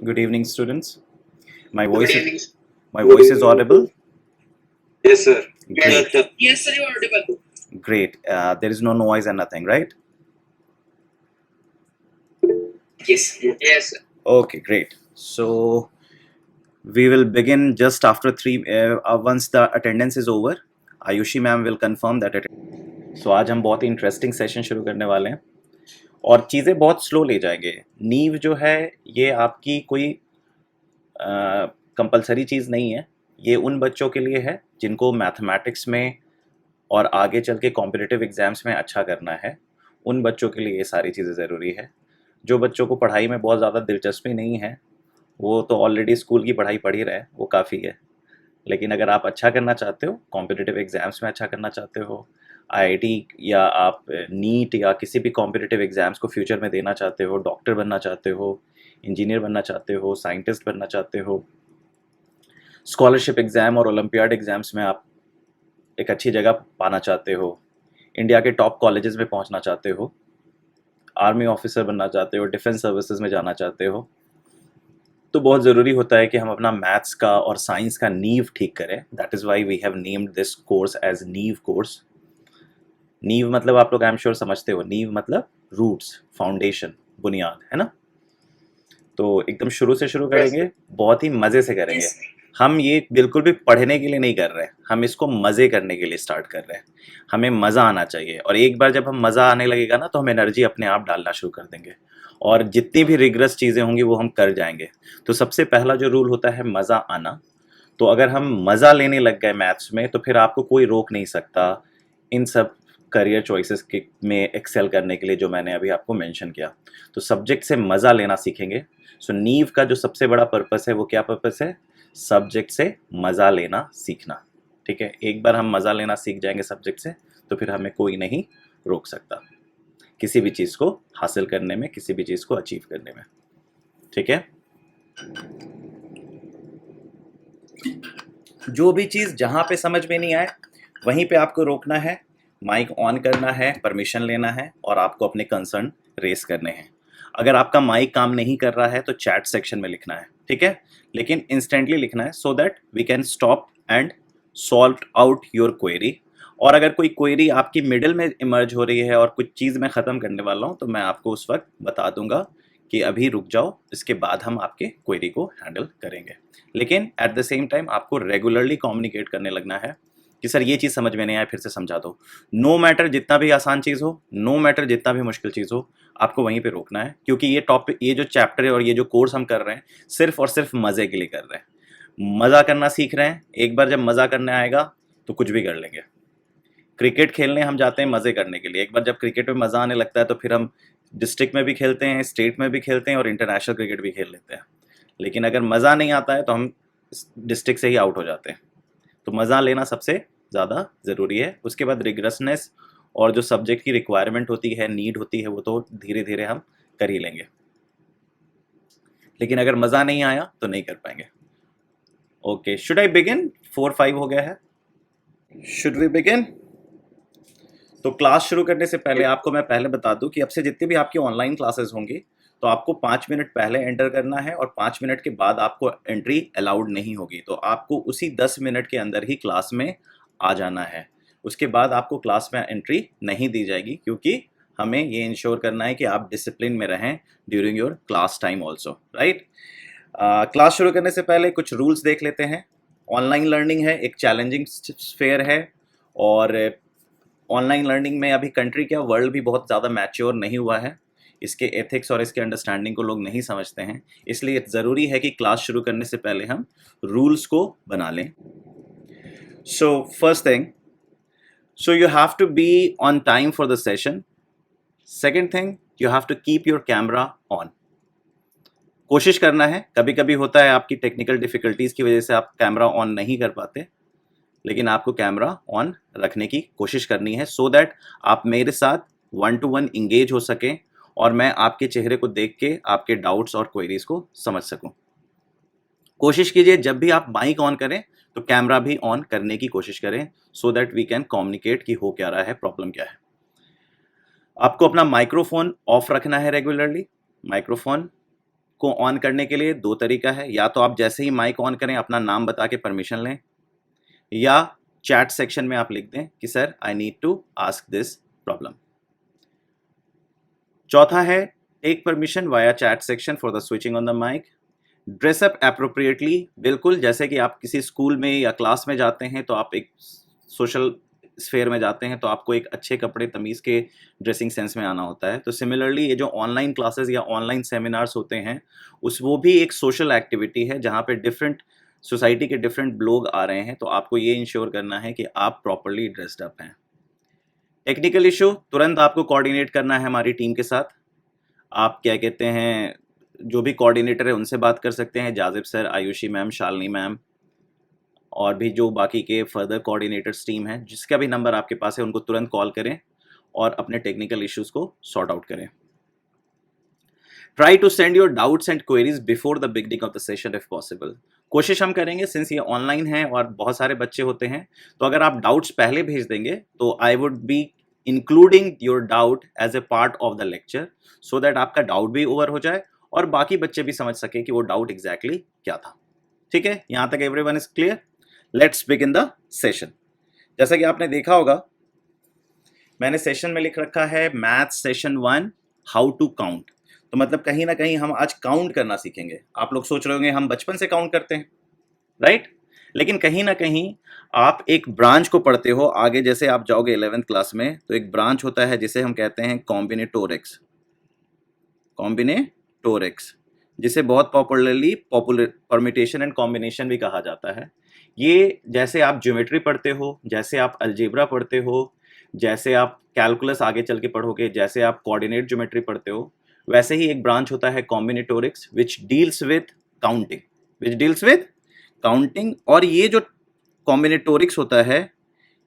Good evening, students. My voice is audible. Yes, sir. Great. Yes, sir, you are audible. Great. There is no noise and nothing, right? Yes. Yes, sir. Okay, great. So we will begin just after three. Once the attendance is over, Ayushi ma'am will confirm that attendance. So आज हम बहुत ही interesting session शुरू करने वाले हैं और चीज़ें बहुत स्लो ले जाएंगे. नींव जो है ये आपकी कोई कंपलसरी चीज़ नहीं है. ये उन बच्चों के लिए है जिनको मैथमेटिक्स में और आगे चल के कॉम्पिटिटिव एग्ज़ाम्स में अच्छा करना है. उन बच्चों के लिए ये सारी चीज़ें ज़रूरी है. जो बच्चों को पढ़ाई में बहुत ज़्यादा दिलचस्पी नहीं है वो तो ऑलरेडी स्कूल की पढ़ाई पढ़ ही रहे हैं, वो काफ़ी है. लेकिन अगर आप अच्छा करना चाहते हो, कॉम्पिटिटिव एग्ज़ाम्स में अच्छा करना चाहते हो, आईआईटी या आप नीट या किसी भी कॉम्पिटिटिव एग्ज़ाम्स को फ्यूचर में देना चाहते हो, डॉक्टर बनना चाहते हो, इंजीनियर बनना चाहते हो, साइंटिस्ट बनना चाहते हो, स्कॉलरशिप एग्ज़ाम और ओलंपियाड एग्ज़ाम्स में आप एक अच्छी जगह पाना चाहते हो, इंडिया के टॉप कॉलेजेस में पहुंचना चाहते हो, आर्मी ऑफिसर बनना चाहते हो, डिफेंस सर्विसेज में जाना चाहते हो, तो बहुत ज़रूरी होता है कि हम अपना मैथ्स का और साइंस का नींव ठीक करें. That is why we have named this course as नींव कोर्स. नींव मतलब आप लोग आई एम श्योर समझते हो. नींव मतलब रूट्स, फाउंडेशन, बुनियाद, है ना. तो एकदम शुरू से शुरू करेंगे, बहुत ही मज़े से करेंगे. हम ये बिल्कुल भी पढ़ने के लिए नहीं कर रहे हैं, हम इसको मज़े करने के लिए स्टार्ट कर रहे हैं. हमें मज़ा आना चाहिए और एक बार जब हम मज़ा आने लगेगा ना तो हम एनर्जी अपने आप डालना शुरू कर देंगे और जितनी भी रिग्रेस चीज़ें होंगी वो हम कर जाएंगे. तो सबसे पहला जो रूल होता है मज़ा आना. तो अगर हम मज़ा लेने लग गए मैथ्स में तो फिर आपको कोई रोक नहीं सकता इन सब करियर चॉइसेस के में एक्सेल करने के लिए जो मैंने अभी आपको मेंशन किया. तो सब्जेक्ट से मज़ा लेना सीखेंगे. सो नीव का जो सबसे बड़ा पर्पस है वो क्या पर्पस है? सब्जेक्ट से मज़ा लेना सीखना. ठीक है, एक बार हम मज़ा लेना सीख जाएंगे सब्जेक्ट से तो फिर हमें कोई नहीं रोक सकता किसी भी चीज़ को हासिल करने में, किसी भी चीज़ को अचीव करने में. ठीक है, जो भी चीज़ जहाँ पे समझ में नहीं आए वहीं पे आपको रोकना है, माइक ऑन करना है, परमिशन लेना है और आपको अपने कंसर्न रेस करने हैं. अगर आपका माइक काम नहीं कर रहा है तो चैट सेक्शन में लिखना है. ठीक है, लेकिन इंस्टेंटली लिखना है so that we can stop and solve out your query. और अगर कोई क्वेरी आपकी मिडिल में इमर्ज हो रही है और कुछ चीज़ मैं ख़त्म करने वाला हूँ तो मैं आपको उस वक्त बता दूंगा कि अभी रुक जाओ, इसके बाद हम आपके क्वेरी को हैंडल करेंगे. लेकिन एट द सेम टाइम आपको रेगुलरली कम्युनिकेट करने लगना है कि सर ये चीज़ समझ में नहीं आया, फिर से समझा दो. नो मैटर जितना भी आसान चीज़ हो, नो मैटर जितना भी मुश्किल चीज़ हो, आपको वहीं पे रोकना है. क्योंकि ये टॉपिक, ये जो चैप्टर है और ये जो कोर्स हम कर रहे हैं सिर्फ और सिर्फ मज़े के लिए कर रहे हैं. मज़ा करना सीख रहे हैं. एक बार जब मज़ा करने आएगा तो कुछ भी कर लेंगे. क्रिकेट खेलने हम जाते हैं मज़े करने के लिए. एक बार जब क्रिकेट में मज़ा आने लगता है तो फिर हम डिस्ट्रिक्ट में भी खेलते हैं, स्टेट में भी खेलते हैं और इंटरनेशनल क्रिकेट भी खेल लेते हैं. लेकिन अगर मज़ा नहीं आता है तो हम डिस्ट्रिक्ट से ही आउट हो जाते हैं. तो मज़ा लेना सबसे ज़्यादा ज़रूरी है. उसके बाद रिग्रेसनेस और जो सब्जेक्ट की रिक्वायरमेंट होती है, नीड होती है, वो तो धीरे धीरे हम कर ही लेंगे. लेकिन अगर मज़ा नहीं आया तो नहीं कर पाएंगे. Okay, should I begin? 4-5 हो गया है. Should we begin? तो क्लास शुरू करने से पहले आपको मैं पहले बता दूं कि अब से जितनी भी आपकी ऑनलाइन क्लासेस होंगी तो आपको 5 मिनट पहले एंटर करना है और 5 मिनट के बाद आपको एंट्री अलाउड नहीं होगी. तो आपको उसी 10 मिनट के अंदर ही क्लास में आ जाना है. उसके बाद आपको क्लास में एंट्री नहीं दी जाएगी क्योंकि हमें ये इंश्योर करना है कि आप डिसिप्लिन में रहें during your class time also, right. Class शुरू करने से पहले कुछ रूल्स देख लेते हैं. ऑनलाइन लर्निंग है, एक चैलेंजिंग स्फेयर है और ऑनलाइन लर्निंग में अभी कंट्री क्या वर्ल्ड भी बहुत ज़्यादा मैच्योर नहीं हुआ है. इसके एथिक्स और इसके अंडरस्टैंडिंग को लोग नहीं समझते हैं. इसलिए ज़रूरी है कि क्लास शुरू करने से पहले हम रूल्स को बना लें. So first thing, so you have to be on time for the session. Second thing, you have to keep your camera on. कोशिश करना है, कभी कभी होता है आपकी टेक्निकल डिफ़िकल्टीज़ की वजह से आप कैमरा ऑन नहीं कर पाते, लेकिन आपको कैमरा ऑन रखने की कोशिश करनी है सो दैट आप मेरे साथ 1-to-1 इंगेज हो सकें और मैं आपके चेहरे को देख के आपके डाउट्स और क्वेरीज को समझ सकूं. कोशिश कीजिए जब भी आप माइक ऑन करें तो कैमरा भी ऑन करने की कोशिश करें so that we can communicate कि हो क्या रहा है, प्रॉब्लम क्या है. आपको अपना माइक्रोफोन ऑफ रखना है रेगुलरली. माइक्रोफोन को ऑन करने के लिए दो तरीका है, या तो आप जैसे ही माइक ऑन करें अपना नाम बता के परमिशन लें, या चैट सेक्शन में आप लिख दें कि sir I need to ask this problem. चौथा है take permission via chat section for the switching on the mic. Dress up appropriately, बिल्कुल जैसे कि आप किसी स्कूल में या क्लास में जाते हैं तो आप एक सोशल स्फेयर में जाते हैं तो आपको एक अच्छे कपड़े तमीज़ के ड्रेसिंग सेंस में आना होता है। तो सिमिलरली ये जो ऑनलाइन क्लासेस या ऑनलाइन सेमिनार्स होते हैं वो भी एक सोशल एक्टिविटी है जहाँ पे डिफरेंट सोसाइटी के डिफरेंट लोग आ रहे हैं, तो आपको ये इंश्योर करना है कि आप प्रॉपरली ड्रेस्ड अप हैं। टेक्निकल इशू तुरंत आपको कोऑर्डिनेट करना है हमारी टीम के साथ। आप क्या कहते हैं, जो भी कोऑर्डिनेटर है उनसे बात कर सकते हैं, Jazib sir, Ayushi ma'am, Shalini ma'am, और भी जो बाकी के फर्दर कोऑर्डिनेटर्स टीम है, जिसका भी नंबर आपके पास है उनको तुरंत कॉल करें और अपने टेक्निकल इश्यूज को सॉर्ट आउट करें। Try to send your doubts and queries before the beginning of the session if possible. कोशिश हम करेंगे, सिंस ये ऑनलाइन है और बहुत सारे बच्चे होते हैं, तो अगर आप डाउट्स पहले भेज देंगे तो I would be including your doubt as a part of the lecture, so that आपका डाउट भी ओवर हो जाए और बाकी बच्चे भी समझ सके कि वो डाउट एग्जैक्टली क्या था। ठीक है, यहां तक everyone is clear? Let's begin the session. जैसा कि आपने देखा होगा, मैंने सेशन में लिख रखा है math session 1 how to count. तो मतलब कहीं ना कहीं हम आज काउंट करना सीखेंगे। आप लोग सोच रहे होंगे हम बचपन से काउंट करते हैं, राइट? लेकिन कहीं ना कहीं आप एक ब्रांच को पढ़ते हो आगे, जैसे आप जाओगे 11th क्लास में तो एक ब्रांच होता है जिसे हम कहते हैं कॉम्बिनेटोरिक्स। कॉम्बिनेटोरिक्स, जिसे बहुत पॉपुलरली परम्यूटेशन एंड कॉम्बिनेशन भी कहा जाता है। ये जैसे आप ज्योमेट्री पढ़ते हो, जैसे आप अलजेब्रा पढ़ते हो, जैसे आप कैलकुलस आगे चल के पढ़ोगे, जैसे आप कोऑर्डिनेट ज्योमेट्री पढ़ते हो, वैसे ही एक ब्रांच होता है कॉम्बिनेटोरिक्स विच डील्स विथ काउंटिंग। और ये जो कॉम्बिनेटोरिक्स होता है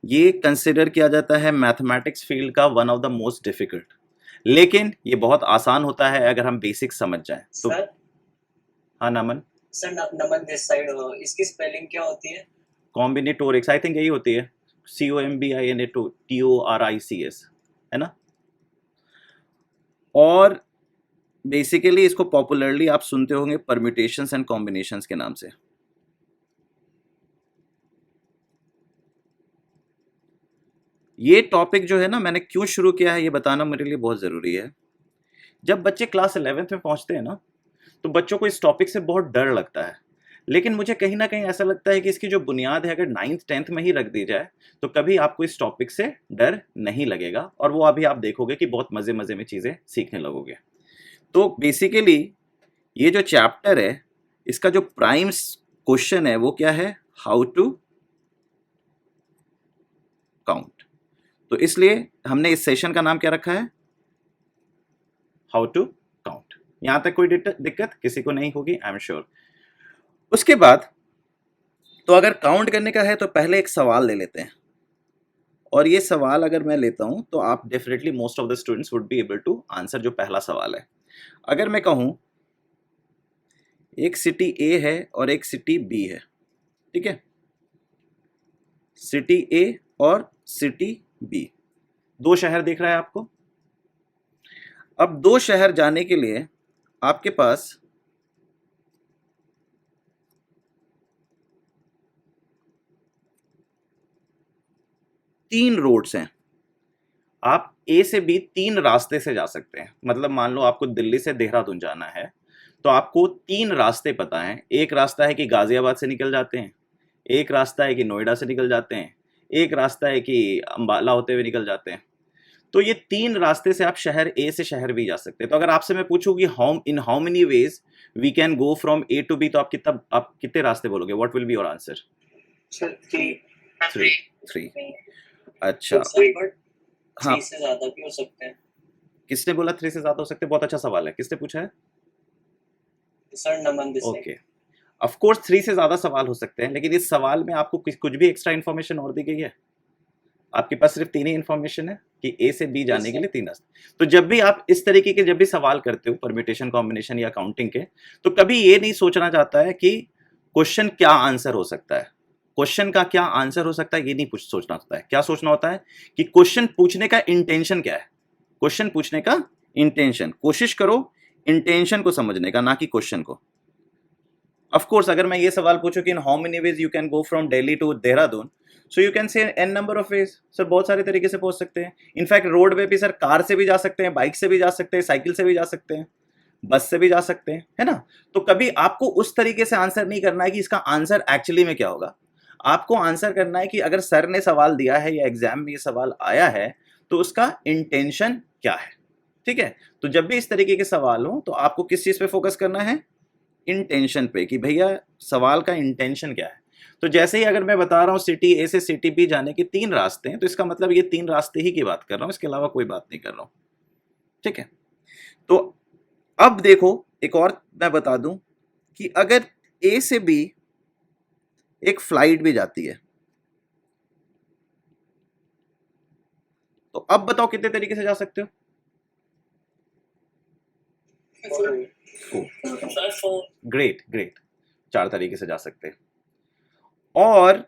ये कंसिडर किया जाता है मैथमेटिक्स फील्ड का one of the most difficult, लेकिन ये बहुत आसान होता है अगर हम बेसिक समझ जाएं तो। सर, हाँ नमन सर नमन दिस साइड, इसकी स्पेलिंग क्या होती है? कॉम्बिनेटोरिक्स आई थिंक यही होती है, COMBINATORICS, है ना? और बेसिकली इसको पॉपुलरली आप सुनते होंगे परम्यूटेशंस एंड कॉम्बिनेशंस के नाम से। ये टॉपिक जो है ना, मैंने क्यों शुरू किया है ये बताना मेरे लिए बहुत ज़रूरी है। जब बच्चे क्लास 11th में पहुंचते हैं ना, तो बच्चों को इस टॉपिक से बहुत डर लगता है, लेकिन मुझे कहीं ना कहीं ऐसा लगता है कि इसकी जो बुनियाद है अगर 9th 10th में ही रख दी जाए तो कभी आपको इस टॉपिक से डर नहीं लगेगा, और वो अभी आप देखोगे कि बहुत मज़े मज़े में चीज़ें सीखने लगोगे। तो बेसिकली ये जो चैप्टर है इसका जो प्राइम क्वेश्चन है वो क्या है, हाउ टू काउंट। तो इसलिए हमने इस सेशन का नाम क्या रखा है, हाउ टू काउंट। यहां तक कोई दिक्कत किसी को नहीं होगी, आई एम श्योर। उसके बाद तो अगर काउंट करने का है तो पहले एक सवाल ले लेते हैं, और ये सवाल अगर मैं लेता हूं तो आप definitely most of the students would be able to answer. जो पहला सवाल है, अगर मैं कहूं एक सिटी ए है और एक सिटी बी है, ठीक है, सिटी ए और सिटी बी, दो शहर दिख रहा है आपको। अब दो शहर जाने के लिए आपके पास तीन रोड्स हैं। आप ए से बी तीन रास्ते से जा सकते हैं। मतलब मान लो आपको दिल्ली से देहरादून जाना है तो आपको तीन रास्ते पता हैं। एक रास्ता है कि गाजियाबाद से निकल जाते हैं, एक रास्ता है कि नोएडा से निकल जाते हैं, एक रास्ता है कि अंबाला होते हुए निकल जाते हैं। तो ये तीन रास्ते से आप शहर ए से शहर बी जा सकते हैं। तो अगर आपसे मैं पूछूं कि how many ways we can go from A to B, तो आप कितने रास्ते बोलोगे? What will be your answer? Sir 3। Three. अच्छा, हाँ, 3 से ज्यादा भी हो सकते हैं। किसने बोला 3 से ज्यादा हो सकते हैं? बहुत अच्छा सवाल है, किसने पूछा है? Sir Naman this side. Okay, of course 3 से ज्यादा सवाल हो सकते हैं, लेकिन इस सवाल में आपको कुछ भी एक्स्ट्रा इन्फॉर्मेशन और दी गई है? आपके पास सिर्फ तीन ही इन्फॉर्मेशन है कि ए से बी जाने के लिए तीन रास्ते। तो जब भी आप इस तरीके के जब भी सवाल करते हो परम्यूटेशन, कॉम्बिनेशन या काउंटिंग के, तो कभी ये नहीं सोचना चाहता है कि क्वेश्चन क्या आंसर हो सकता है, क्वेश्चन का क्या आंसर हो सकता है, ये नहीं सोचना होता है। क्या सोचना होता है कि क्वेश्चन पूछने का इंटेंशन क्या है, क्वेश्चन पूछने का इंटेंशन। कोशिश करो इंटेंशन को समझने का, ना कि क्वेश्चन को। ऑफ कोर्स अगर मैं ये सवाल पूछूं कि in how many ways you can go from Delhi to Dehradun, so you can say n number of ways. Sir बहुत सारे तरीके से पहुंच सकते हैं। इनफैक्ट रोड पे भी सर कार से भी जा सकते हैं, बाइक से भी जा सकते हैं, साइकिल से भी जा सकते हैं, बस से भी जा सकते हैं, है ना। तो कभी आपको उस तरीके से आंसर नहीं करना है कि इसका आंसर एक्चुअली में क्या होगा। आपको आंसर करना है कि अगर सर ने सवाल दिया है या एग्जाम में ये सवाल आया है तो उसका इंटेंशन क्या है। ठीक है, तो जब भी इस तरीके के सवाल हो तो आपको किस चीज पे फोकस करना है, इंटेंशन पे, कि भैया सवाल का इंटेंशन क्या है। तो जैसे ही अगर मैं बता रहा हूं सिटी ए से सिटी बी जाने के 3 रास्ते हैं, तो इसका मतलब ये 3 रास्ते ही की बात कर रहा हूं, इसके अलावा कोई बात नहीं कर रहा हूं। ठीक है, तो अब देखो एक और मैं बता दूं कि अगर ए से बी एक फ्लाइट भी जाती है, तो अब बताओ कितने तरीके से जा सकते हो। ग्रेट ग्रेट, 4 तरीके से जा सकते हैं। और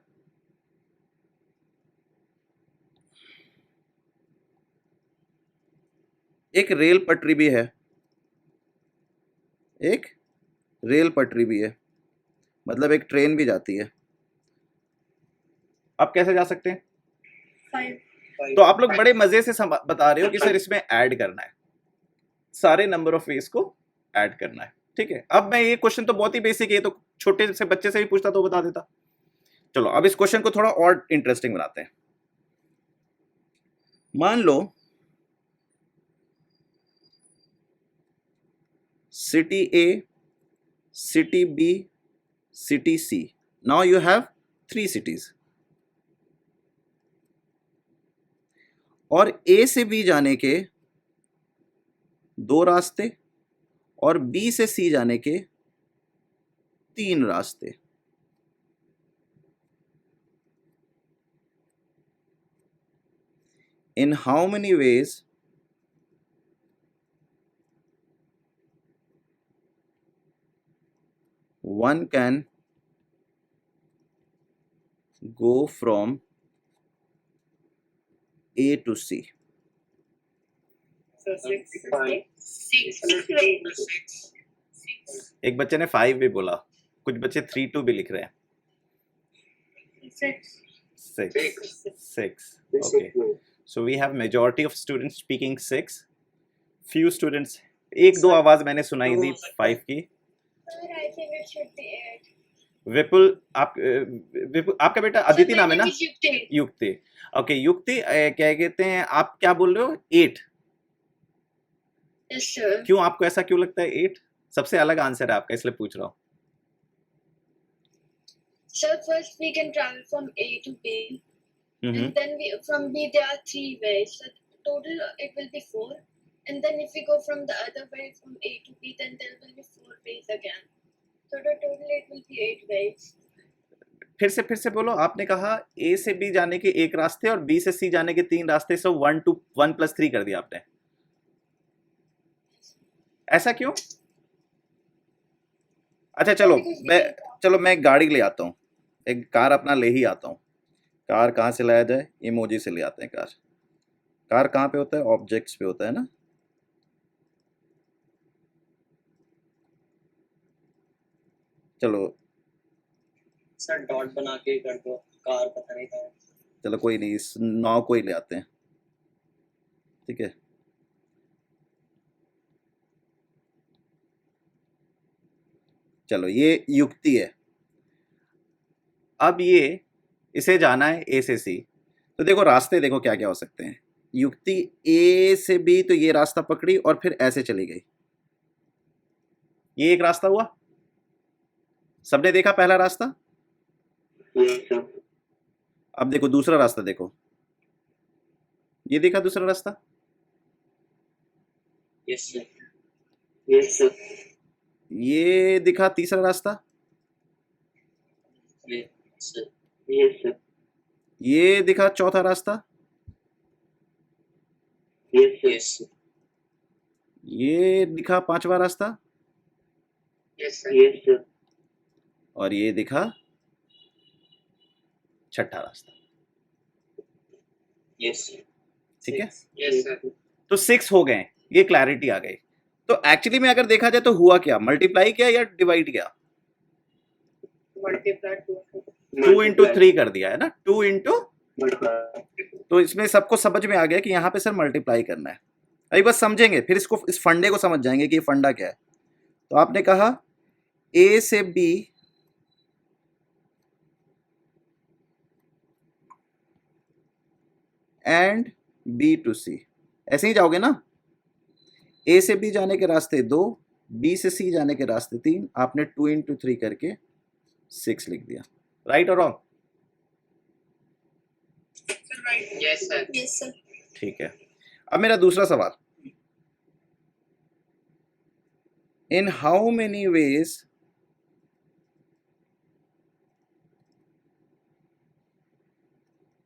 एक रेल पटरी भी है, एक रेल पटरी भी है, मतलब एक ट्रेन भी जाती है। अब कैसे जा सकते हैं। 5 तो आप लोग बड़े मजे से बता रहे हो कि सर इसमें ऐड करना है, सारे नंबर ऑफ वेज को ऐड करना है। ठीक है, अब मैं ये क्वेश्चन तो बहुत ही बेसिक है, तो छोटे से बच्चे से भी पूछता तो बता देता। चलो अब इस क्वेश्चन को थोड़ा और इंटरेस्टिंग बनाते हैं। मान लो city A, city B, city C. Now you have 3 cities, और ए से बी जाने के 2 रास्ते और बी से सी जाने के 3 रास्ते। In how many ways one can go from A to C? एक बच्चे ने 5 भी बोला, कुछ बच्चे 3 2 भी लिख रहे हैं। 6 okay, so we have majority of students speaking 6, few students, एक दो आवाज मैंने सुनाई दी 5 की। Sir, I think it should be 8. विपुल, विपुल आपका बेटा अदिति नाम है ना। Yukti. युक्ति, ओके युक्ति, क्या कहते हैं, आप क्या बोल रहे हो 8। Yes, sir. क्यों, आपको ऐसा क्यों लगता है 8 सबसे अलग आंसर है आपका, इसलिए पूछ रहा हूँ। Sir, first we can travel from A to B, and then from B there are 3 ways. So total it will be 4. And then if we go from the other way from A to B, then there will be 4 ways again. So the total it will be 8 ways. फिर से बोलो। आपने कहा ए से B जाने के 1 रास्ते और बी से सी जाने के 3 रास्ते, सो 1 to 1 + 3 कर दिया आपने, ऐसा क्यों। अच्छा चलो मैं गाड़ी ले आता हूँ, एक कार अपना ले ही आता हूँ। कार कहाँ से लाया जाए, इमोजी से ले आते हैं कार। कार कहाँ पे होता है, ऑब्जेक्ट्स पे होता है ना। चलो सर डॉट बना के कर दो, कार पता नहीं था। चलो कोई नहीं, इस 9 को ही ले आते हैं। ठीक है, चलो ये युक्ति है। अब ये इसे जाना है ए से सी, तो देखो रास्ते देखो क्या क्या हो सकते हैं। युक्ति ए से बी, तो ये रास्ता पकड़ी और फिर ऐसे चली गई, ये एक रास्ता हुआ। सबने देखा पहला रास्ता। अब देखो दूसरा रास्ता, देखो ये देखा दूसरा रास्ता। Yes sir. ये दिखा तीसरा रास्ता। Yes sir. ये दिखा चौथा रास्ता। Yes sir. ये दिखा 5वां रास्ता। Yes sir. और ये दिखा 6ठा रास्ता। Yes sir. ठीक है, यस सर। तो 6 हो गए, ये क्लैरिटी आ गई। तो एक्चुअली में अगर देखा जाए तो हुआ क्या, मल्टीप्लाई किया या डिवाइड किया? मल्टीप्लाई 2 इंटू 3 कर दिया है ना, 2 इंटू। तो इसमें सबको समझ में आ गया कि यहाँ पे सर मल्टीप्लाई करना है। अभी बस समझेंगे, फिर इसको, इस फंडे को समझ जाएंगे कि ये फंडा क्या है। तो आपने कहा ए से बी एंड बी टू सी, ऐसे ही जाओगे ना। ए से बी जाने के रास्ते 2, बी से सी जाने के रास्ते 3, आपने 2 इंटू 3 करके 6 लिख दिया। राइट और wrong? Yes sir. Yes, sir. ठीक है। अब मेरा दूसरा सवाल, इन how many veg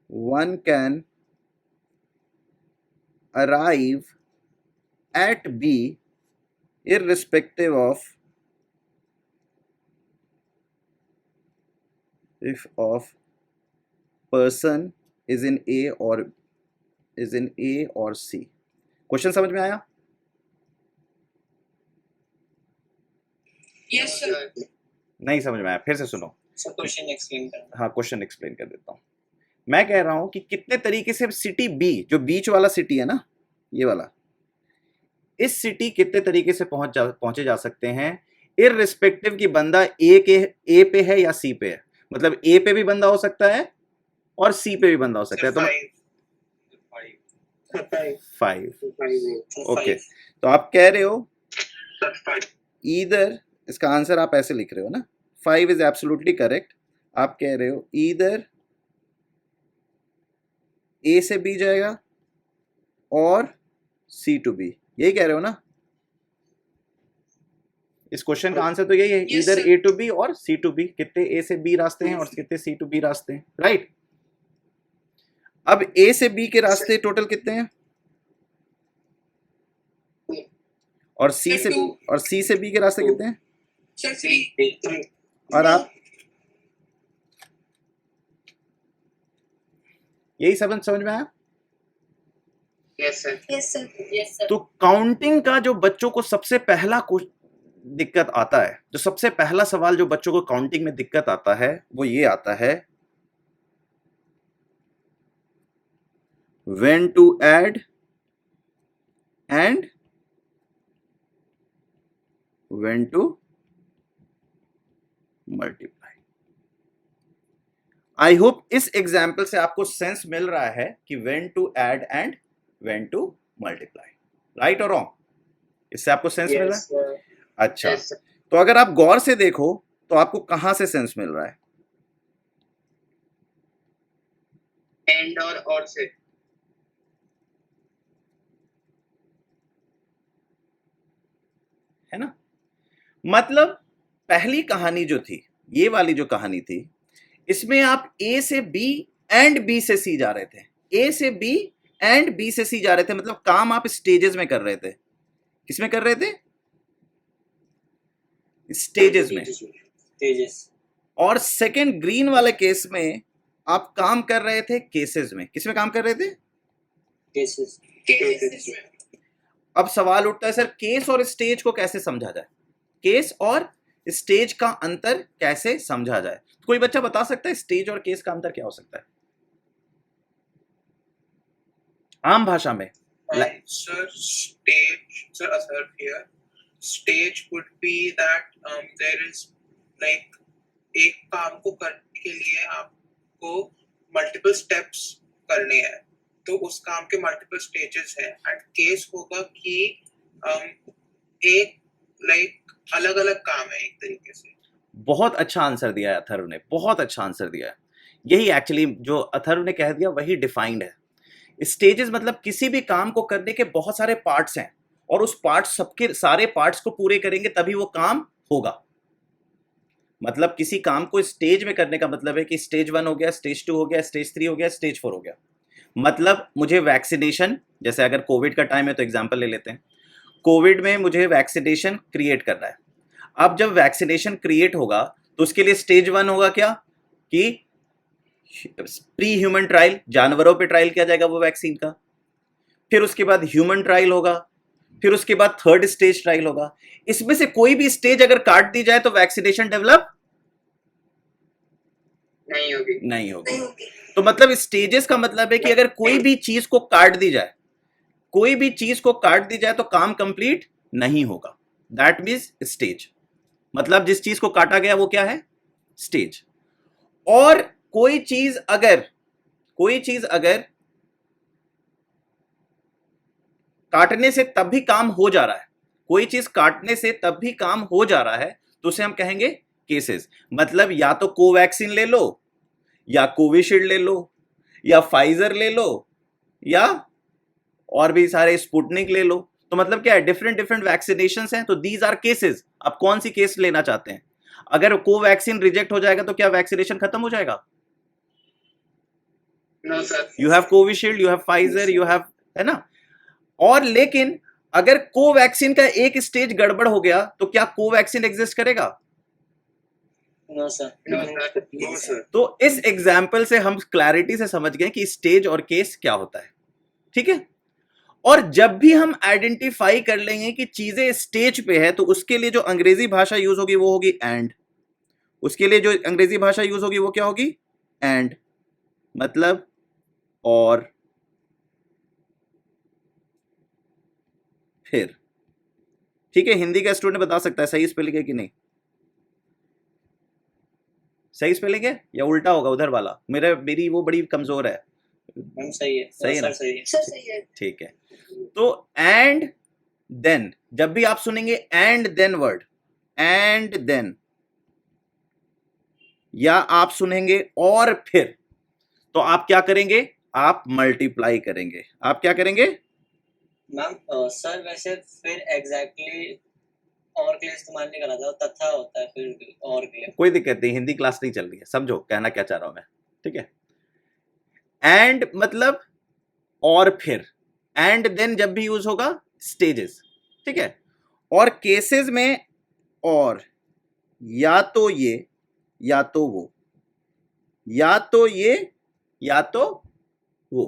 one can arrive at B irrespective of if of person is in A or C। Question समझ में आया? Yes sir. नहीं समझ में आया, फिर से सुनो। सर क्वेश्चन एक्सप्लेन करना। हाँ, क्वेश्चन एक्सप्लेन कर देता हूँ। मैं कह रहा हूं कि कितने तरीके से सिटी बी, जो बीच वाला सिटी है ना, ये वाला, इस सिटी कितने तरीके से पहुंचे जा सकते हैं इररिस्पेक्टिव कि बंदा ए पे है या सी पे है। मतलब ए पे भी बंदा हो सकता है और सी पे भी बंदा हो सकता है। तो 5। ओके, तो आप कह रहे हो ईदर, इसका आंसर आप ऐसे लिख रहे हो ना, 5 इज एब्सोल्युटली करेक्ट। आप कह रहे हो ईदर ए से बी जाएगा और सी टू बी, यही कह रहे हो ना? इस क्वेश्चन का आंसर तो यही है, Yes, इधर sir. ए टू बी और सी टू बी। कितने ए से बी रास्ते हैं और कितने सी टू बी रास्ते हैं, राइट? अब ए से बी के रास्ते टोटल कितने हैं और सी Sir, से बी के रास्ते कितने हैं? सर 3। और आप यही समझ में आया? Yes sir. Yes, sir. Yes, sir. तो काउंटिंग का जो बच्चों को सबसे पहला दिक्कत आता है, जो सबसे पहला सवाल जो बच्चों को काउंटिंग में दिक्कत आता है, वो ये आता है, when to add and when to multiply। I hope इस एग्जाम्पल से आपको सेंस मिल रहा है कि when to add and when to multiply, right और रॉन्ग? इससे आपको सेंस मिल रहा है? अच्छा, Yes, sir. तो अगर आप गौर से देखो तो आपको कहां से सेंस मिल रहा है? एंड और से। है ना? मतलब पहली कहानी जो थी, ये वाली जो कहानी थी, इसमें आप ए से बी एंड बी से सी जा रहे थे, ए से बी एंड बी से सी जा रहे थे। मतलब काम आप स्टेजेस में कर रहे थे। किसमें कर रहे थे? स्टेजेस में। स्टेजेस। और सेकंड ग्रीन वाले केस में आप काम कर रहे थे केसेस में। किसमें काम कर रहे थे? केसेस। अब सवाल उठता है, सर केस और स्टेज को कैसे समझा जाए? केस और स्टेज का अंतर कैसे समझा जाए? कोई बच्चा बता सकता है स्टेज और केस का अंतर क्या हो सकता है आम भाषा में? Sir, stage would be that there is like एक काम को करने के लिए आपको मल्टीपल स्टेप्स करने हैं, तो उस काम के मल्टीपल स्टेजेस हैं। एंड केस होगा कि एक लाइक अलग अलग काम है एक तरीके से। बहुत अच्छा आंसर दिया है अथर्व ने, बहुत अच्छा आंसर दिया है। यही एक्चुअली जो अथर्व ने कह दिया वही डिफाइंड है। स्टेजेस मतलब किसी भी काम को करने के बहुत सारे पार्ट्स हैं और उस पार्ट्स, सबके सारे पार्ट्स को पूरे करेंगे तभी वो काम होगा। मतलब किसी काम को स्टेज में करने का मतलब है कि स्टेज 1 हो गया, स्टेज 2 हो गया, स्टेज 3 हो गया, स्टेज 4 हो गया। मतलब मुझे वैक्सीनेशन, जैसे अगर कोविड का टाइम है तो एग्जांपल ले लेते हैं, कोविड में मुझे वैक्सीनेशन क्रिएट करना है। अब जब वैक्सीनेशन क्रिएट होगा तो उसके लिए स्टेज 1 होगा क्या कि प्री ह्यूमन ट्रायल, जानवरों पे ट्रायल किया जाएगा वो वैक्सीन का। फिर उसके बाद ह्यूमन ट्रायल होगा, फिर उसके बाद थर्ड स्टेज ट्रायल होगा। इसमें से कोई भी स्टेज अगर काट दी जाए तो वैक्सीनेशन डेवलप नहीं होगी। तो मतलब स्टेजेस का मतलब है कि अगर कोई भी चीज को काट दी जाए, कोई भी चीज को काट दी जाए तो काम कंप्लीट नहीं होगा। दैट मीन्स स्टेज, मतलब जिस चीज को काटा गया वो क्या है? स्टेज। और कोई चीज अगर काटने से तब भी काम हो जा रहा है, कोई चीज काटने से तब भी काम हो जा रहा है, तो उसे हम कहेंगे केसेस। मतलब या तो कोवैक्सीन ले लो, या कोविशील्ड ले लो, या फाइजर ले लो, या और भी सारे स्पुतनिक ले लो। तो मतलब क्या है? डिफरेंट डिफरेंट वैक्सीनेशन हैं, तो दीज आर केसेस। आप कौन सी केस लेना चाहते हैं? अगर कोवैक्सीन रिजेक्ट हो जाएगा तो क्या वैक्सीनेशन खत्म हो जाएगा? No sir. You have Covishield, you have Pfizer, you have, है ना? और लेकिन अगर कोवैक्सीन का एक स्टेज गड़बड़ हो गया तो क्या कोवैक्सीन एग्जिस्ट करेगा? No sir. No sir. तो इस एग्जाम्पल से हम क्लैरिटी से समझ गए कि स्टेज और केस क्या होता है। ठीक है? और जब भी हम आइडेंटिफाई कर लेंगे कि चीजें स्टेज पे है, तो उसके लिए जो अंग्रेजी भाषा यूज होगी वो होगी एंड। उसके लिए जो अंग्रेजी भाषा यूज होगी वो क्या होगी? एंड, मतलब और फिर। ठीक है? हिंदी का स्टूडेंट बता सकता है सही स्पेलिंग है कि नहीं? सही स्पेलिंग है या उल्टा होगा उधर वाला? मेरी वो बड़ी कमजोर है। मैम सही है। सही है ना? सही है। सर सही है। ठीक है। तो एंड देन, जब भी आप सुनेंगे and then word, and then, या आप सुनेंगे और फिर, तो आप क्या करेंगे? आप मल्टीप्लाई करेंगे। आप क्या करेंगे? मैम सर वैसे फिर एग्जैक्टली और के लिए इस्तेमाल नहीं करा था, तथा होता है फिर और के लिए। कोई दिक्कत नहीं, हिंदी क्लास नहीं चल रही है, समझो कहना क्या चाह रहा हूं मैं। ठीक है? एंड मतलब और फिर, एंड देन जब भी यूज होगा स्टेजेस। ठीक है? और केसेस में और या तो ये या तो वो, या तो ये या तो वो।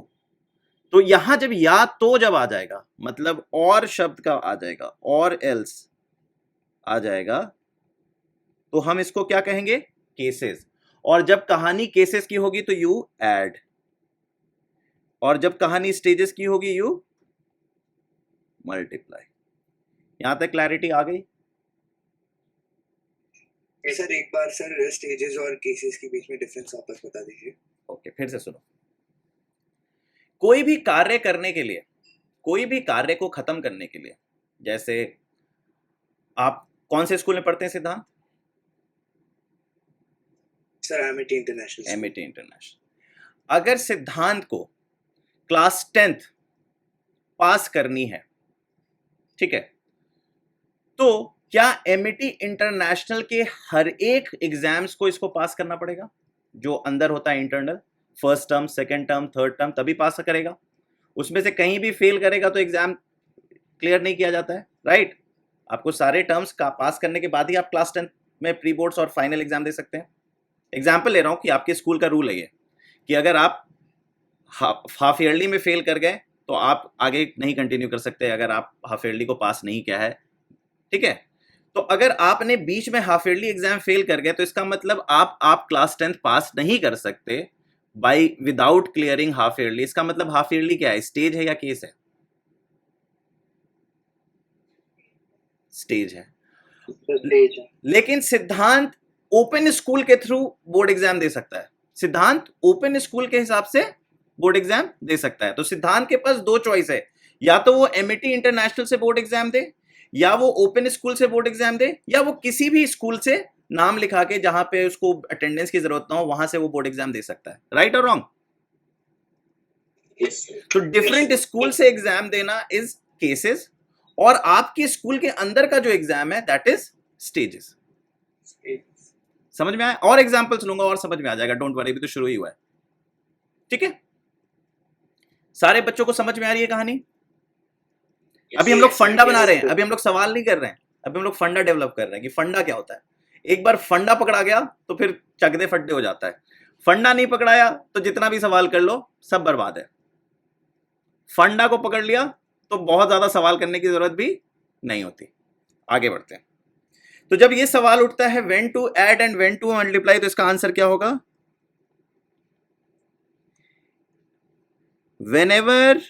तो यहां जब या तो जब आ जाएगा, मतलब और शब्द का आ जाएगा, और एल्स आ जाएगा, तो हम इसको क्या कहेंगे? केसेस। और जब कहानी केसेस की होगी तो यू ऐड, और जब कहानी स्टेजेस की होगी यू मल्टीप्लाई। यहां तक क्लैरिटी आ गई? सर एक बार सर स्टेजेस और केसेस के बीच में डिफरेंस वापस बता दीजिए। ओके, फिर से सुनो। कोई भी कार्य करने के लिए, कोई भी कार्य को खत्म करने के लिए, जैसे आप कौन से स्कूल में पढ़ते हैं सिद्धांत? Sir Amity international. Amity international. अगर सिद्धांत को क्लास 10th पास करनी है, ठीक है, तो क्या एमिटी इंटरनेशनल के हर एक एग्जाम्स को इसको पास करना पड़ेगा? जो अंदर होता है internal, first term, second term, third term, तभी पास करेगा। उसमें से कहीं भी फेल करेगा तो एग्जाम क्लियर नहीं किया जाता है, राइट? आपको सारे टर्म्स का पास करने के बाद ही आप क्लास 10th में प्री बोर्ड्स और फाइनल एग्जाम दे सकते हैं। एग्जाम्पल ले रहा हूं कि आपके स्कूल का रूल है ये, कि अगर आप हाफ ईयरली में फेल कर गए तो आप आगे नहीं कंटिन्यू कर सकते अगर आप हाफ ईयरली को पास नहीं किया है। ठीक है? तो अगर आपने बीच में हाफ ईयरली एग्जाम फेल कर गए तो इसका मतलब आप क्लास 10th पास नहीं कर सकते by without clearing half yearly. इसका मतलब हाफ ईयरली क्या है? स्टेज है या केस है? स्टेज है। लेकिन सिद्धांत ओपन स्कूल के थ्रू बोर्ड एग्जाम दे सकता है। सिद्धांत ओपन स्कूल के हिसाब से बोर्ड एग्जाम दे सकता है। तो सिद्धांत के पास दो चॉइस है, या तो वो एमिटी इंटरनेशनल से बोर्ड एग्जाम दे, या वो ओपन स्कूल से बोर्ड एग्जाम दे, या वो किसी भी स्कूल से नाम लिखा के जहां पे उसको अटेंडेंस की जरूरत ना हो वहां से वो बोर्ड एग्जाम दे सकता है। राइट और रॉन्ग? तो डिफरेंट स्कूल से एग्जाम देना इज केसेस, और आपके स्कूल के अंदर का जो एग्जाम है दैट इज स्टेजेस। समझ में आया? और एग्जांपल्स लूंगा और समझ में आ जाएगा, डोंट वरी, अभी तो शुरू ही हुआ है। ठीक है? सारे बच्चों को समझ में आ रही है कहानी? अभी हम लोग फंडा बना रहे हैं, अभी हम लोग सवाल नहीं कर रहे हैं, अभी हम लोग फंडा डेवलप कर रहे हैं कि फंडा क्या होता है। एक बार फंडा पकड़ा गया तो फिर चकदे फड्डे हो जाता है। फंडा नहीं पकड़ाया तो जितना भी सवाल कर लो सब बर्बाद है। फंडा को पकड़ लिया तो बहुत ज्यादा सवाल करने की जरूरत भी नहीं होती। आगे बढ़ते हैं। तो जब ये सवाल उठता है when to add and when to multiply, तो इसका आंसर क्या होगा? Whenever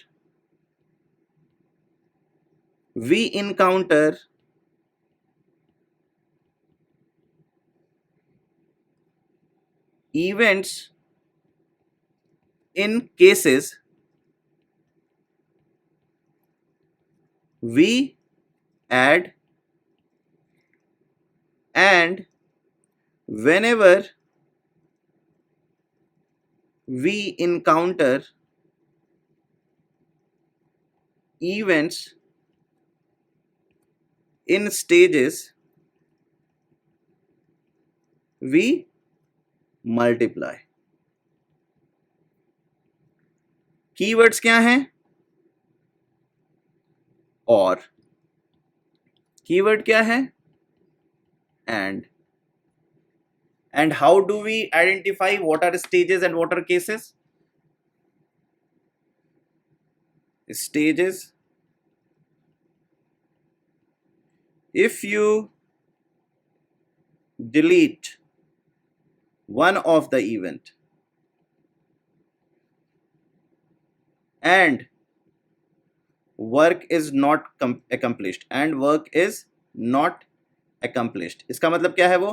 we encounter events in cases we add, and whenever we encounter events in stages we multiply. Keywords क्या हैं? और। कीवर्ड क्या है? And. And how do we identify what are stages and what are cases? Stages, if you delete one of the event and work is not accomplished, and work is not accomplished, इसका मतलब क्या है? वो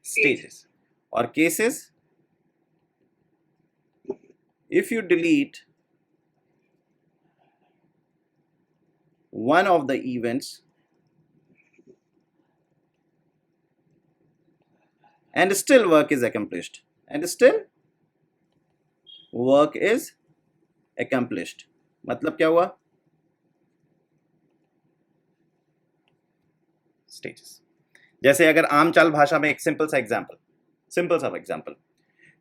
stages। और cases, if you delete one of the events and still work is accomplished, and still work is accomplished, मतलब क्या हुआ? Stages. जैसे अगर आम चाल भाषा में एक सिंपल सा एग्जांपल,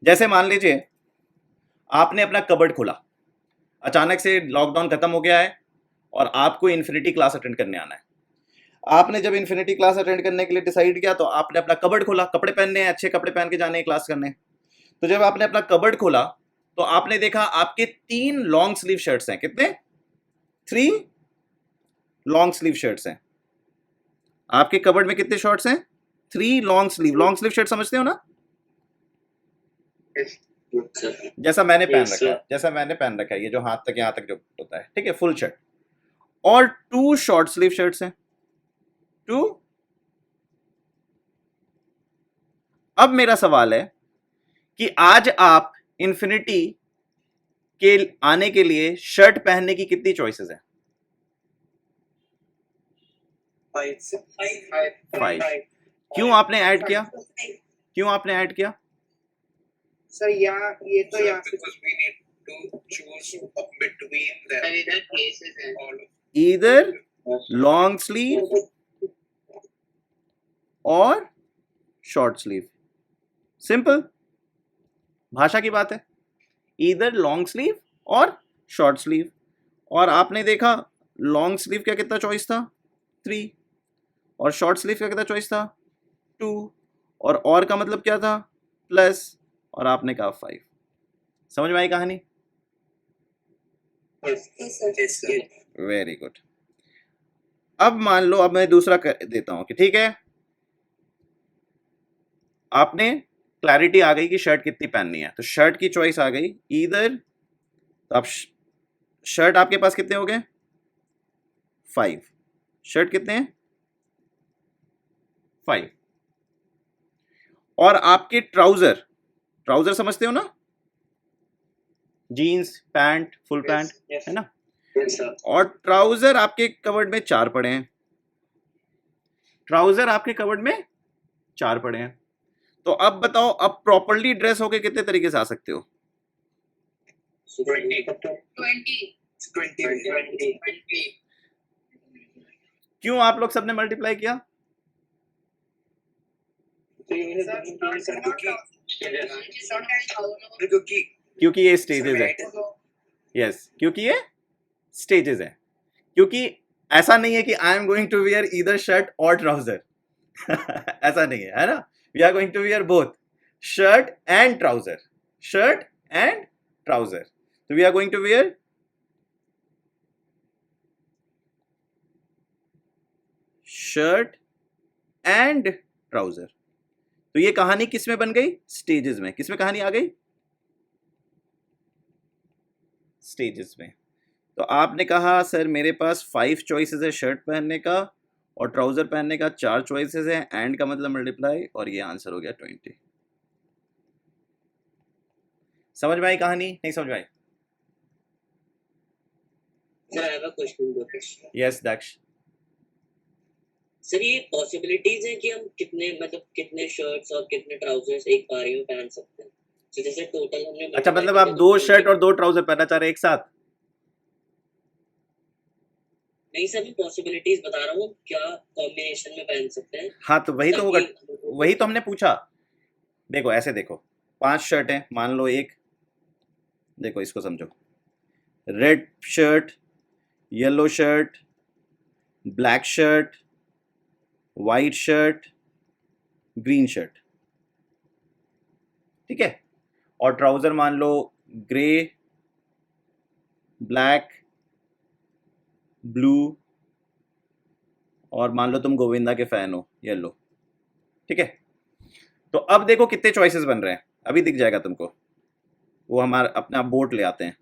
जैसे मान लीजिए आपने अपना कबर्ड खोला, अचानक से लॉकडाउन खत्म हो गया है और आपको इन्फिनिटी क्लास अटेंड करने आना है। आपने जब इन्फिनिटी क्लास अटेंड करने के लिए डिसाइड किया तो आपने अपना कबर्ड खोला, कपड़े पहनने हैं, अच्छे कपड़े पहन के जाने हैं क्लास करने। तो जब आपने अपना कबर्ड खोला तो आपने देखा आपके 3 लॉन्ग स्लीव शर्ट्स हैं। कितने? 3 लॉन्ग स्लीव शर्ट्स हैं। आपके कबर्ड में कितने शर्ट्स हैं? 3 लॉन्ग स्लीव शर्ट समझते हो ना? जैसा मैंने पहन रखा है, ये जो हाथ तक यहां तक जो होता है, ठीक है, फुल शर्ट। और 2 शॉर्ट स्लीव शर्ट्स हैं, 2। अब मेरा सवाल है कि आज आप इन्फिनिटी के आने के लिए शर्ट पहनने की कितनी चॉइसेस हैं? 5। क्यों आपने ऐड किया? सर यहाँ ये तो यहाँ because we need to choose between them either long sleeve और शॉर्ट स्लीव। सिंपल भाषा की बात है, ईदर लॉन्ग स्लीव और शॉर्ट स्लीव। और आपने देखा लॉन्ग स्लीव का कितना चॉइस था? 3। और शॉर्ट स्लीव का कितना चॉइस था? 2। और का मतलब क्या था? प्लस। और आपने कहा 5। समझ में आई कहानी? Very good. अब मान लो, अब मैं दूसरा कर देता हूं कि ठीक है, आपने क्लैरिटी आ गई कि शर्ट कितनी पहननी है, तो शर्ट की चॉइस आ गई ईदर। तो अब शर्ट आपके पास कितने हो गए? 5। शर्ट कितने हैं? 5। और आपके ट्राउजर समझते हो ना? जीन्स, पैंट, फुल पैंट, है ना? और ट्राउजर आपके कबर्ड में 4 पड़े हैं। तो अब बताओ, अब प्रॉपर्ली ड्रेस होके कितने तरीके से आ सकते हो? 20। क्यों आप लोग सबने मल्टीप्लाई किया? क्योंकि ये स्टेजेस है। यस, क्योंकि ये स्टेजेस है। क्योंकि ऐसा नहीं है कि I am going to wear either shirt और ट्राउजर ऐसा नहीं है ना? We are going to wear both shirt and trouser. So we are going to wear shirt and trouser. तो ये कहानी किस में बन गई? स्टेजेस में। किस में कहानी आ गई? स्टेजेस में। तो आपने कहा सर मेरे पास 5 चॉइसेस है शर्ट पहनने का और ट्राउजर पहनने का 4 चॉइसेस है, एंड का मतलब मल्टीप्लाई, और ये आंसर हो गया 20। समझ में आई कहानी? नहीं समझ में आई? Sir I have a question. Yes Daksh. Sir ये पॉसिबिलिटीज है कि हम कितने शर्ट्स और कितने ट्राउजर्स एक बारी में पहन सकते हैं? तो जैसे टोटल हमने अच्छा, मतलब आप 2 शर्ट और 2 ट्राउजर पहनना चाह रहे हैं एक साथ? नहीं सर, मैं पॉसिबिलिटीज बता रहा हूँ क्या कॉम्बिनेशन में पहन सकते हैं। हाँ तो वही तो होगा, वही तो हमने पूछा। देखो ऐसे देखो, 5 शर्ट हैं मान लो, एक देखो इसको समझो, red shirt, yellow shirt, black shirt, white shirt, green shirt, ठीक है। और ट्राउजर मान लो ग्रे, ब्लैक, ब्लू, और मान लो तुम गोविंदा के फैन हो, येलो, ठीक है। तो अब देखो कितने चॉइसेस बन रहे हैं, अभी दिख जाएगा तुमको। वो हमारा अपना बोर्ड ले आते हैं।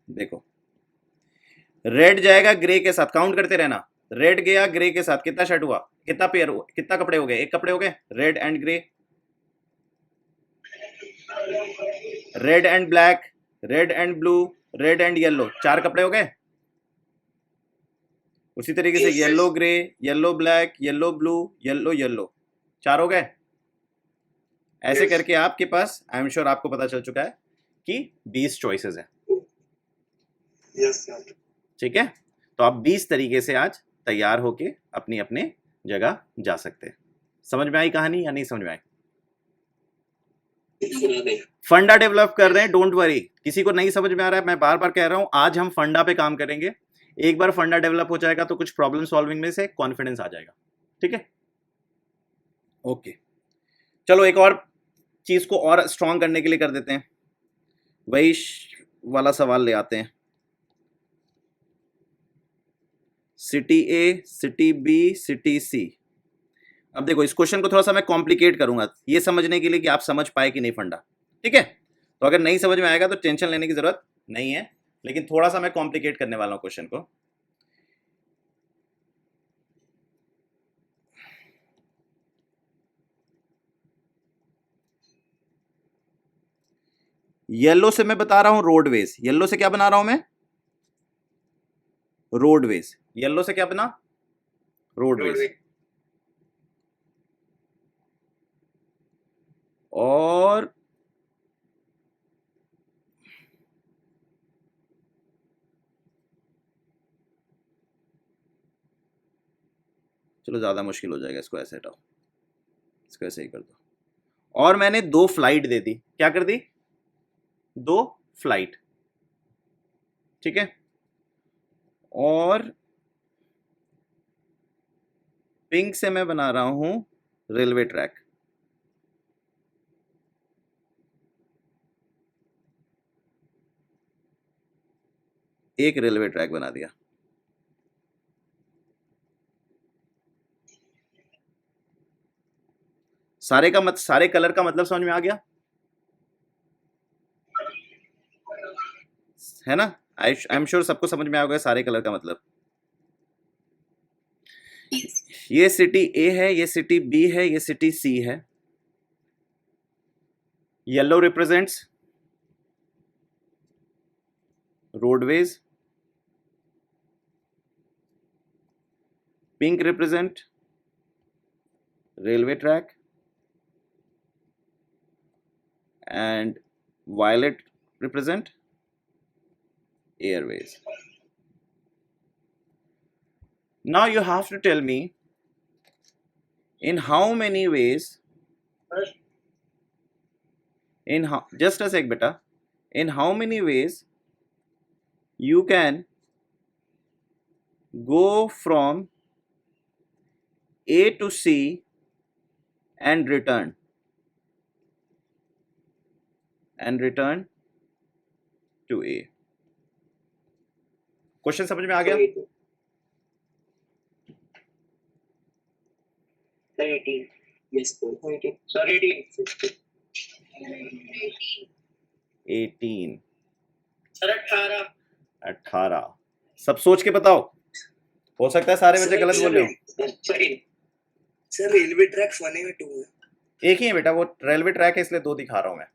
देखो रेड जाएगा ग्रे के साथ, काउंट करते रहना। रेड गया ग्रे के साथ, कितना शर्ट हुआ, कितना पेयर हुआ, कितना कपड़े हो गए? एक कपड़े हो गए, red and grey. Red and black, red and blue, red and yellow, 4 कपड़े हो गए। उसी तरीके से yellow grey, yellow black, yellow blue, yellow yellow, 4 हो गए। ऐसे करके आपके पास, आई एम श्योर आपको पता चल चुका है कि 20 चॉइसेस हैं। ठीक है, तो आप 20 तरीके से आज तैयार होके अपनी अपने जगह जा सकते हैं। समझ में आई कहानी या नहीं समझ में आई? फंडा डेवलप कर रहे हैं, डोंट वरी। किसी को नहीं समझ में आ रहा है, मैं बार बार कह रहा हूं, आज हम फंडा पे काम करेंगे। एक बार फंडा डेवलप हो जाएगा तो कुछ प्रॉब्लम सॉल्विंग में से कॉन्फिडेंस आ जाएगा। ठीक है, ओके। चलो एक और चीज को और स्ट्रॉन्ग करने के लिए कर देते हैं, वही वाला सवाल ले आते हैं। City A, city B, city सी। अब देखो इस क्वेश्चन को थोड़ा सा मैं कॉम्प्लिकेट करूंगा ये समझने के लिए कि आप समझ पाए कि नहीं फंडा। ठीक है, तो अगर नहीं समझ में आएगा तो टेंशन लेने की जरूरत नहीं है, लेकिन थोड़ा सा मैं कॉम्प्लिकेट करने वाला हूं क्वेश्चन को। येलो से मैं बता रहा हूं रोडवेज। येलो से क्या बना रहा हूं मैं? रोडवेज। येलो से क्या बना? रोडवेज। और चलो ज्यादा मुश्किल हो जाएगा, इसको ऐसे हटाओ, इसको ऐसे ही कर दो। और मैंने 2 फ्लाइट दे दी। क्या कर दी? 2 फ्लाइट। ठीक है, और पिंक से मैं बना रहा हूं रेलवे ट्रैक। एक रेलवे ट्रैक बना दिया। सारे कलर का मतलब समझ में आ गया है ना? आई एम श्योर सबको समझ में आ गया सारे कलर का मतलब। ये सिटी ए है, ये सिटी बी है, ये सिटी सी है। Yellow represents roadways, pink represent railway track, and violet represent airways. Now you have to tell me in how many ways, just a sec beta, in how many ways you can go from A to C and return to A. Question समझ में आ गया? Sir, 18. Yes, sir. 18. Sorry, 18. 18 Sir, 18. 18 सब सोच के बताओ, हो सकता है सारे बच्चे गलत बोल रहे हो। सर रेलवे ट्रैक 1 में 2 है। एक ही है बेटा, वो रेलवे ट्रैक है इसलिए 2 दिखा रहा हूं मैं।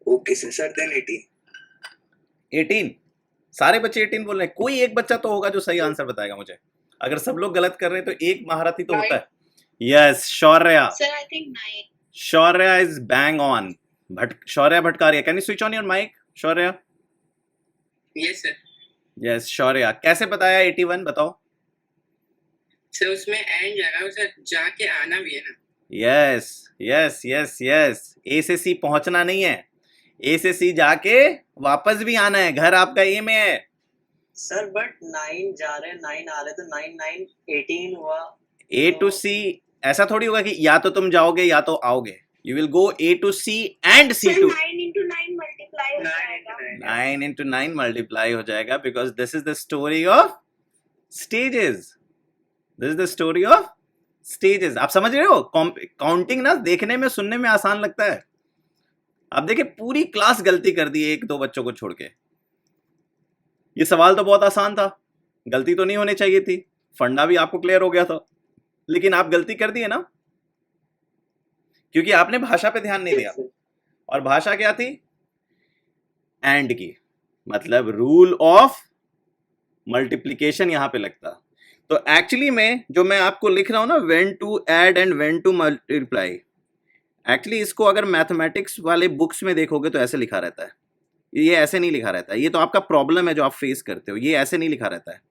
Okay sir then 18। 18 सारे बच्चे 18 बोल रहे हैं, कोई एक बच्चा तो होगा जो सही आंसर बताएगा मुझे। अगर सब लोग गलत कर रहे हैं तो एक महारथी तो होता है। Yes Shaurya, Sir, I think 9. Shaurya is bang on. Shaurya Bhatkaria, can you switch on your mic Shaurya? Yes sir. Yes Shaurya, कैसे बताया 81 बताओ? सर उसमें एंड जगह सर जाके आना भी है ना। यस यस यस यस, ए से सी पहुंचना नहीं है, ए से सी जाके वापस भी आना है, घर आपका ए में है। सर बट 9 जा रहे 9 आ रहे तो 9 9 18 हुआ। ए टू सी ऐसा थोड़ी होगा कि या तो तुम जाओगे या तो आओगे। You will go A to C and C to. 9 into 9 multiply हो जाएगा। 9 into 9 मल्टीप्लाई हो जाएगा, because this is the story of stages. This is the story of stages. आप समझ रहे हो? काउंटिंग ना देखने में सुनने में आसान लगता है। अब देखिए पूरी क्लास गलती कर दी एक दो बच्चों को छोड़ के। ये सवाल तो बहुत आसान था, गलती तो नहीं होनी चाहिए थी, फंडा भी आपको क्लियर हो गया था, लेकिन आप गलती कर दिए ना, क्योंकि आपने भाषा पे ध्यान नहीं दिया। और भाषा क्या थी? एंड की, मतलब रूल ऑफ मल्टीप्लिकेशन यहां पे लगता। तो एक्चुअली में जो मैं आपको लिख रहा हूं ना, when to add and when to multiply, actually इसको अगर मैथमेटिक्स वाले बुक्स में देखोगे तो ऐसे लिखा रहता है, ये ऐसे नहीं लिखा रहता है। ये तो आपका प्रॉब्लम है जो आप फेस करते हो, ये ऐसे नहीं लिखा रहता है।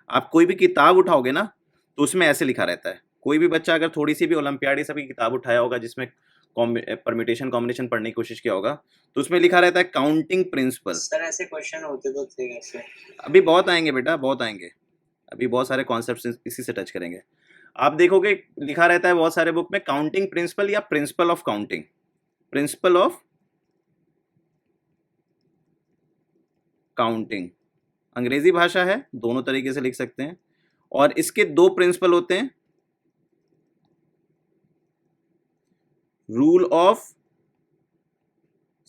आप कोई भी किताब उठाओगे ना तो उसमें ऐसे लिखा रहता है। कोई भी बच्चा अगर थोड़ी सी भी ओलंपियाड सब की किताब उठाया होगा जिसमें परम्यूटेशन कॉम्बिनेशन पढ़ने की कोशिश किया होगा, तो उसमें लिखा रहता है काउंटिंग प्रिंसिपल। सर ऐसे क्वेश्चन होते तो थे कैसे? अभी बहुत आएंगे बेटा, बहुत आएंगे, अभी बहुत सारे कॉन्सेप्ट्स इसी से टच करेंगे। आप देखोगे लिखा रहता है बहुत सारे बुक में काउंटिंग प्रिंसिपल या principle of counting, principle of counting. अंग्रेजी भाषा है, दोनों तरीके से लिख सकते हैं। और इसके दो प्रिंसिपल होते हैं, rule of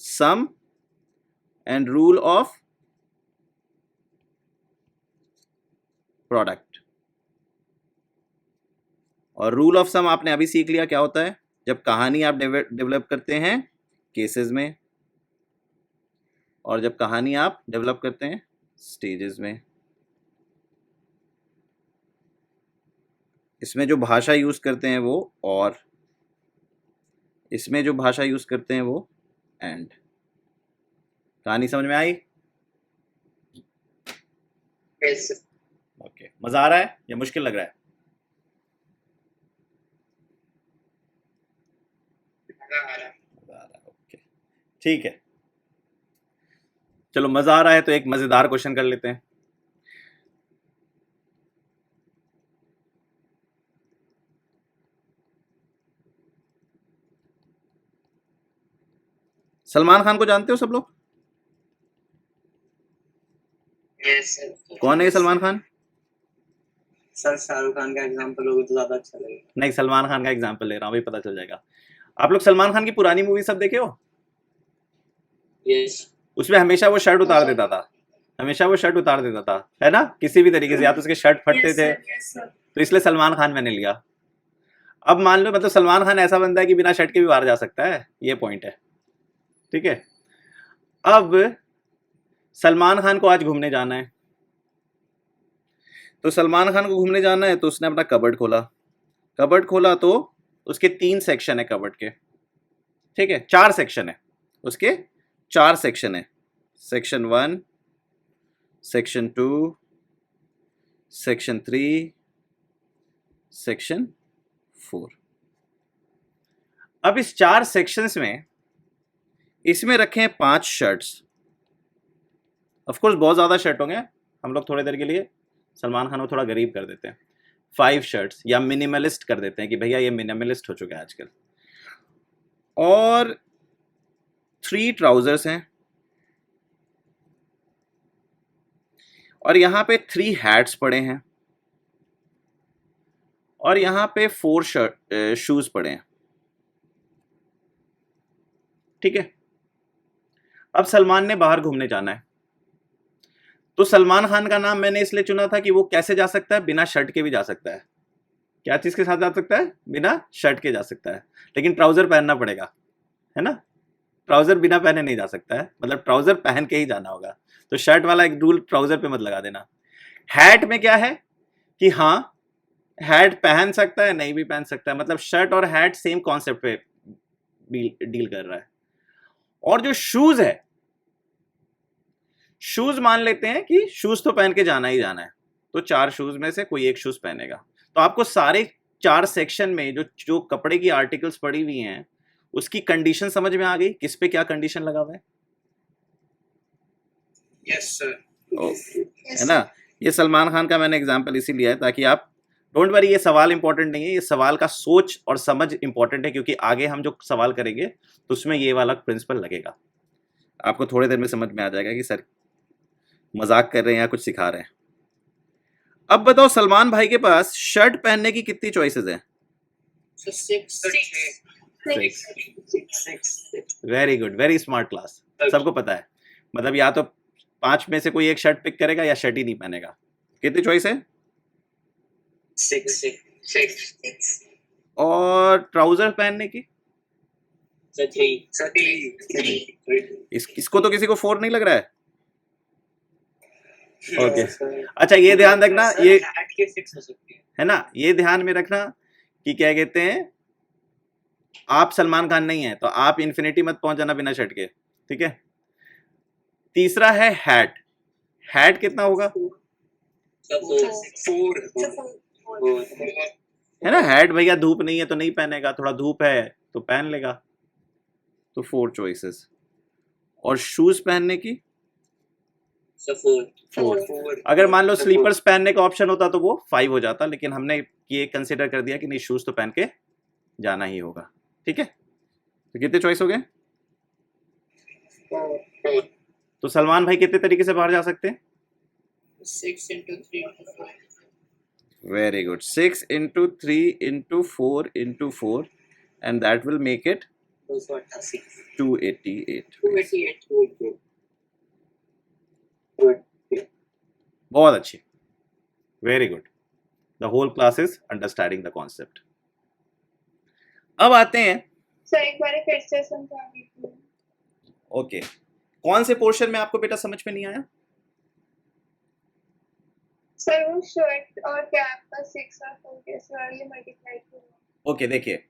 sum and rule of product. और रूल ऑफ सम आपने अभी सीख लिया क्या होता है, जब कहानी आप डेवलप करते हैं केसेस में, और जब कहानी आप डेवलप करते हैं स्टेजेस में। इसमें जो भाषा यूज करते हैं वो और, इसमें जो भाषा यूज करते हैं वो एंड। कहानी समझ में आई? यस ओके, मजा आ रहा है या मुश्किल लग रहा है? ओके ठीक है, चलो मजा आ रहा है तो एक मजेदार क्वेश्चन कर लेते हैं। सलमान खान को जानते हो सब लोग? Yes sir. कौन है ये सलमान खान? सर शाहरुख खान का एग्जांपल होगा तो ज्यादा अच्छा लगेगा। नहीं, सलमान खान का एग्जांपल ले रहा हूँ, अभी पता चल जाएगा। आप लोग सलमान खान की पुरानी मूवी सब देखे हो? यस उसमें हमेशा वो शर्ट उतार देता था, हमेशा वो शर्ट उतार देता था, है ना, किसी भी तरीके से, या तो उसके शर्ट फटते थे, तो इसलिए सलमान खान मैंने लिया। अब मान लो मतलब सलमान खान ऐसा बंदा है कि बिना शर्ट के भी बाहर जा सकता है, ये पॉइंट है, ठीक है। अब सलमान खान को आज घूमने जाना है, तो सलमान खान को घूमने जाना है तो उसने अपना कबर्ड खोला। कबर्ड खोला तो उसके 3 सेक्शन है कबर्ड के, ठीक है, 4 सेक्शन है उसके, 4 सेक्शन है, सेक्शन 1, सेक्शन 2, सेक्शन 3, सेक्शन 4। अब इस 4 सेक्शंस में इसमें रखे हैं 5 शर्ट्स। ऑफ कोर्स बहुत ज़्यादा शर्ट होंगे, हम लोग थोड़ी देर के लिए सलमान खान को थोड़ा गरीब कर देते हैं। 5 शर्ट्स, या मिनिमलिस्ट कर देते हैं कि भैया ये मिनिमलिस्ट हो चुका है आजकल, और 3 ट्राउजर्स हैं, और यहाँ पे 3 हैट्स पड़े हैं, और यहाँ पे 4 शूज पड़े हैं। ठीक है, अब सलमान ने बाहर घूमने जाना है, तो सलमान खान का नाम मैंने इसलिए चुना था कि वो कैसे जा सकता है, बिना शर्ट के भी जा सकता है। क्या चीज के साथ जा सकता है? बिना शर्ट के जा सकता है, लेकिन ट्राउजर पहनना पड़ेगा, है ना। ट्राउजर बिना पहने नहीं जा सकता है, मतलब ट्राउजर पहन के ही जाना होगा। तो शर्ट वाला एक रूल ट्राउजर पे मत लगा देना। हैट में क्या है कि हाँ, हैट पहन सकता है, नहीं भी पहन सकता है, मतलब शर्ट और हैट सेम कॉन्सेप्ट पे डील कर रहा है। और जो शूज है, शूज मान लेते हैं कि शूज तो पहन के जाना ही जाना है, तो 4 शूज में से कोई एक शूज पहनेगा। तो आपको सारे 4 सेक्शन में जो कपड़े की आर्टिकल्स पड़ी हुई हैं उसकी कंडीशन समझ में आ गई, किस पे क्या कंडीशन लगा हुआ है? Yes sir. है ना। ये सलमान खान का मैंने एग्जाम्पल इसी लिया है ताकि आप डोंट वरी, ये सवाल इंपॉर्टेंट नहीं है, ये सवाल का सोच और समझ इंपॉर्टेंट है, क्योंकि आगे हम जो सवाल करेंगे तो उसमें ये वाला प्रिंसिपल लगेगा। आपको थोड़ी देर में समझ में आ जाएगा कि सर मजाक कर रहे हैं या कुछ सिखा रहे हैं। अब बताओ, सलमान भाई के पास शर्ट पहनने की कितनी चॉइसेस हैं? Very good, very smart class. सबको पता है, मतलब या तो 5 में से कोई एक शर्ट पिक करेगा या शर्ट ही नहीं पहनेगा। कितनी चॉइस है? 6 और ट्राउजर पहनने की? 3 इसको तो किसी को 4 नहीं लग रहा है। ओके, अच्छा ये ध्यान रखना, ये हैट के 6 हो सकती है ना, ये ध्यान में रखना कि क्या कहते हैं, आप सलमान खान नहीं है तो आप इन्फिनिटी मत पहुंच जाना बिना शर्ट के, ठीक है। तीसरा है हैट। हैट कितना होगा? 4 है ना, हैट भैया धूप नहीं है तो नहीं पहनेगा, थोड़ा धूप है तो पहन लेगा, तो 4 चॉइसेस। और शूज पहनने की 4 अगर मान लो स्लीपर्स पहनने का ऑप्शन होता तो वो 5 हो जाता, लेकिन हमने ये कंसिडर कर दिया कि नहीं, शूज तो पहन के जाना ही होगा, ठीक है। तो कितने चॉइस हो गए? तो सलमान भाई कितने तरीके से बाहर जा सकते हैं? 6 into 3 into 4. Very good, 6 into 3 into 4 into 4 and that will make it 288. 288. बहुत अच्छी, very good. The whole class is understanding the concept. अब आते हैं, सर एक बार फिर से समझा दीजिए। ओके, कौन से पोर्शन में आपको बेटा समझ में नहीं आया? सर वो शर्ट और कैप का 6 और 4 कैसे वाले मल्टीप्लाई करो? ओके, देखिए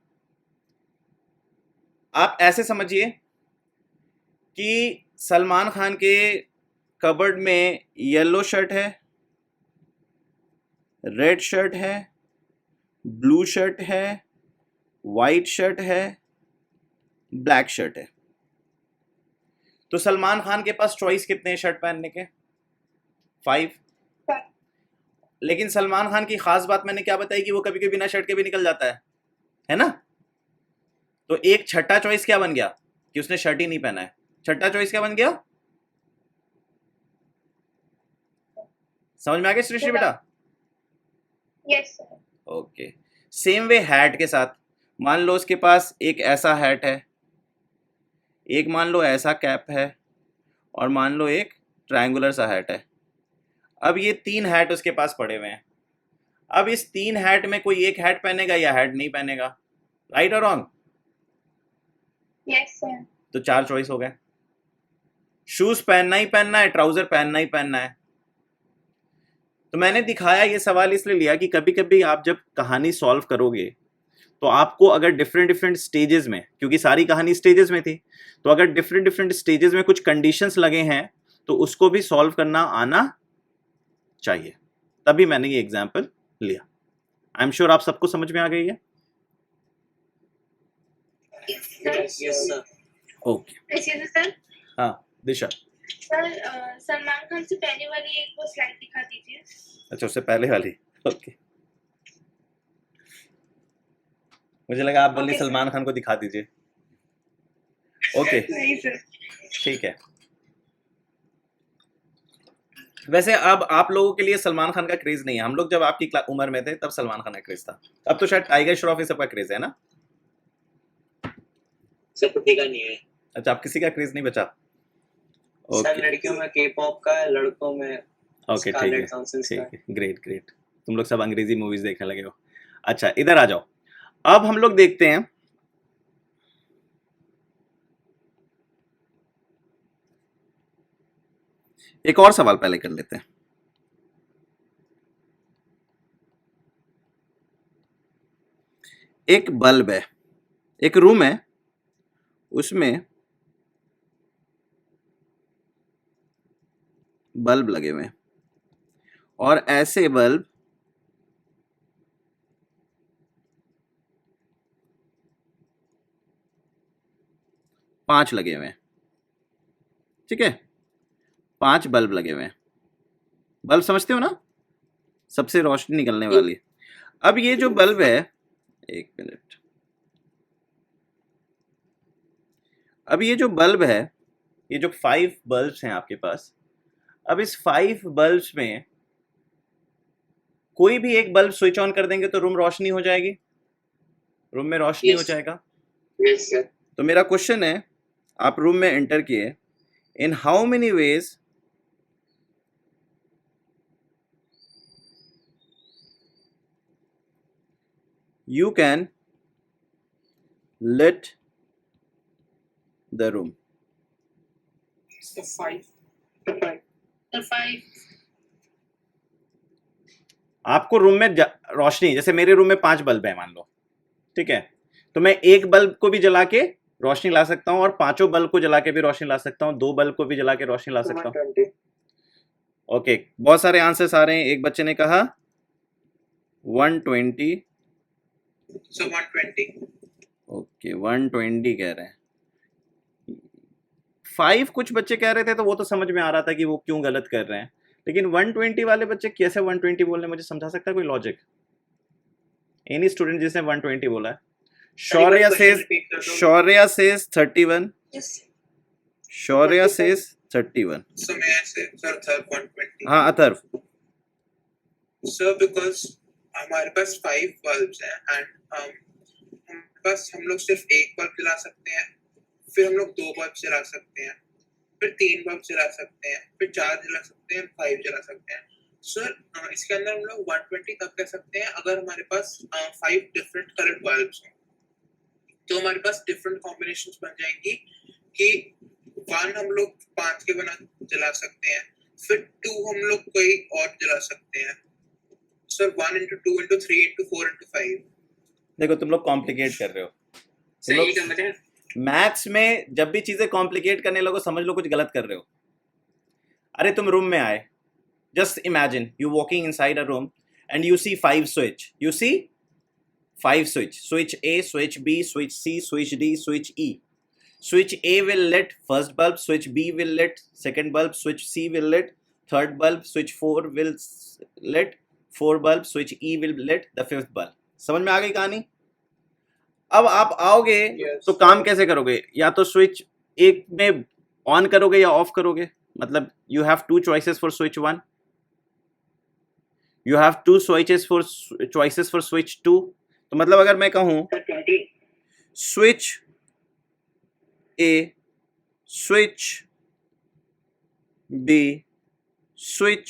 आप ऐसे समझिए कि सलमान खान के कबर्ड में येलो शर्ट है, रेड शर्ट है, ब्लू शर्ट है, वाइट शर्ट है, ब्लैक शर्ट है। तो सलमान खान के पास चॉइस कितने हैं शर्ट पहनने के? 5। लेकिन सलमान खान की खास बात मैंने क्या बताई कि वो कभी कभी बिना शर्ट के भी निकल जाता है ना। तो एक छठा चॉइस क्या बन गया कि उसने शर्ट ही नहीं पहना है। छठा चॉइस क्या बन गया? समझ में आ गया सृष्टि बेटा? Yes sir. Okay, same way hat के साथ, मान लो उसके पास एक ऐसा हैट है, एक मान लो ऐसा कैप है, और मान लो एक ट्रायंगुलर सा हैट है। अब ये 3 हैट उसके पास पड़े हुए हैं। अब इस 3 हैट में कोई एक हैट पहनेगा या हैट नहीं पहनेगा, राइट और रॉन्ग? Yes sir. तो 4 चॉइस हो गए। शूज पहनना ही पहनना है, ट्राउजर पहनना ही पहनना है। तो मैंने दिखाया ये सवाल इसलिए लिया कि कभी कभी आप जब कहानी सॉल्व करोगे तो आपको अगर डिफरेंट स्टेजेस में, क्योंकि सारी कहानी स्टेजेस में थी, तो अगर डिफरेंट स्टेजेस में कुछ कंडीशंस लगे हैं तो उसको भी सॉल्व करना आना चाहिए, तभी मैंने ये एग्जाम्पल लिया। आई एम श्योर आप सबको समझ में आ गई है। Okay sir. हाँ दिशा। सर सलमान खान से पहले वाली एक वो स्लाइड दिखा दीजिए। अच्छा, उससे पहले वाली, ओके। मुझे लगा आप बोली Okay, sir. सलमान खान को दिखा दीजिए। ओके नहीं सर। ठीक है। वैसे अब आप लोगों के लिए सलमान खान का क्रेज नहीं है, हम लोग जब आपकी उम्र में थे तब सलमान खान का क्रेज था। अब तो शायद टाइगर श्रॉफ ये सबका क्रेज है ना। सर किसी का नहीं है अच्छा, आप किसी का क्रेज नहीं बचा। सर, ओके लड़कियों में के पॉप का है, लड़कों में ओके ठीक है स्कारलेट जॉनसन का ठीक है। है, ग्रेट ग्रेट। तुम लोग सब अंग्रेजी मूवीज देखने लगे हो। अच्छा इधर आ जाओ, अब हम लोग देखते हैं एक और सवाल पहले कर लेते हैं। एक बल्ब है, एक रूम है, उसमें बल्ब लगे हुए हैं और ऐसे बल्ब 5 लगे हुए हैं। ठीक है, 5 बल्ब लगे हुए हैं। बल्ब समझते हो ना, सबसे रोशनी निकलने वाली है। अब ये जो बल्ब है, एक मिनट, अब ये जो बल्ब है, ये जो 5 बल्ब्स हैं आपके पास, अब इस 5 बल्ब्स में कोई भी एक बल्ब स्विच ऑन कर देंगे तो रूम रोशनी हो जाएगी, रूम में रोशनी हो Yes. जाएगा। Yes sir. तो मेरा क्वेश्चन है, आप रूम में एंटर किए, इन how many veg you can lit the room? So 5. The 5. आपको रूम में रोशनी, जैसे मेरे रूम में 5 बल्ब है मान लो, ठीक है, तो मैं एक बल्ब को भी जला के रोशनी ला सकता हूँ और 5 बल्ब को जला के भी रोशनी ला सकता हूँ, 2 बल्ब को भी जला के रोशनी ला सकता हूँ। 120. ओके, बहुत सारे आंसर्स आ रहे हैं। एक बच्चे ने कहा 120, So 120. ओके 120 कह रहे हैं। 5 कुछ बच्चे कह रहे थे तो वो तो समझ में आ रहा था कि वो क्यों गलत कर रहे हैं, लेकिन 120 वाले बच्चे कैसे 120 बोल रहे हैं, मुझे समझा सकता है कोई लॉजिक? एनी स्टूडेंट जिसने 120 बोला है? Shaurya says 31, Yes. Shaurya says 31। So may I say, sir, 120? हाँ अथर्व। Sir, because हमारे पास 5 बल्ब्स हैं एंड हमारे पास हम लोग सिर्फ एक बल्ब जला सकते हैं, फिर हम लोग 2 बल्ब जला सकते हैं, फिर 3 बल्ब जला सकते हैं, फिर 4 जला सकते हैं, 5 जला सकते हैं। सर इसके अंदर हम लोग 120 तब कह सकते हैं अगर हमारे पास 5 डिफरेंट कलर्ड बल्ब्स हों, तो हमारे पास डिफरेंट कॉम्बिनेशंस बन जाएंगी कि 1 हम लोग 5 के बना जला सकते हैं, फिर 2 हम लोग कोई और जला सकते हैं। Sir 1 into 2 into 3 into 4 into 5। देखो तुम लोग कॉम्प्लिकेट कर रहे हो। सही का मतलब मैथ्स में जब भी चीजें कॉम्प्लिकेट करने लगो समझ लो कुछ गलत कर रहे हो। अरे तुम रूम में आए, just imagine you walking inside a room and you see 5 switch, you see 5 switch, switch A, switch B, switch C, switch D, switch E. Switch A will lit first bulb, switch B will lit second bulb, switch C will lit third bulb, switch 4 will lit 4 bulb, switch E will lit the 5th bulb. समझ में आ गई कहानी? अब आप आओगे Yes. तो काम कैसे करोगे? या तो स्विच एक में ऑन करोगे या ऑफ करोगे, मतलब you have 2 choices for switch 1, you have 2 choices for switch 2। तो मतलब अगर मैं कहूं switch A, switch B, switch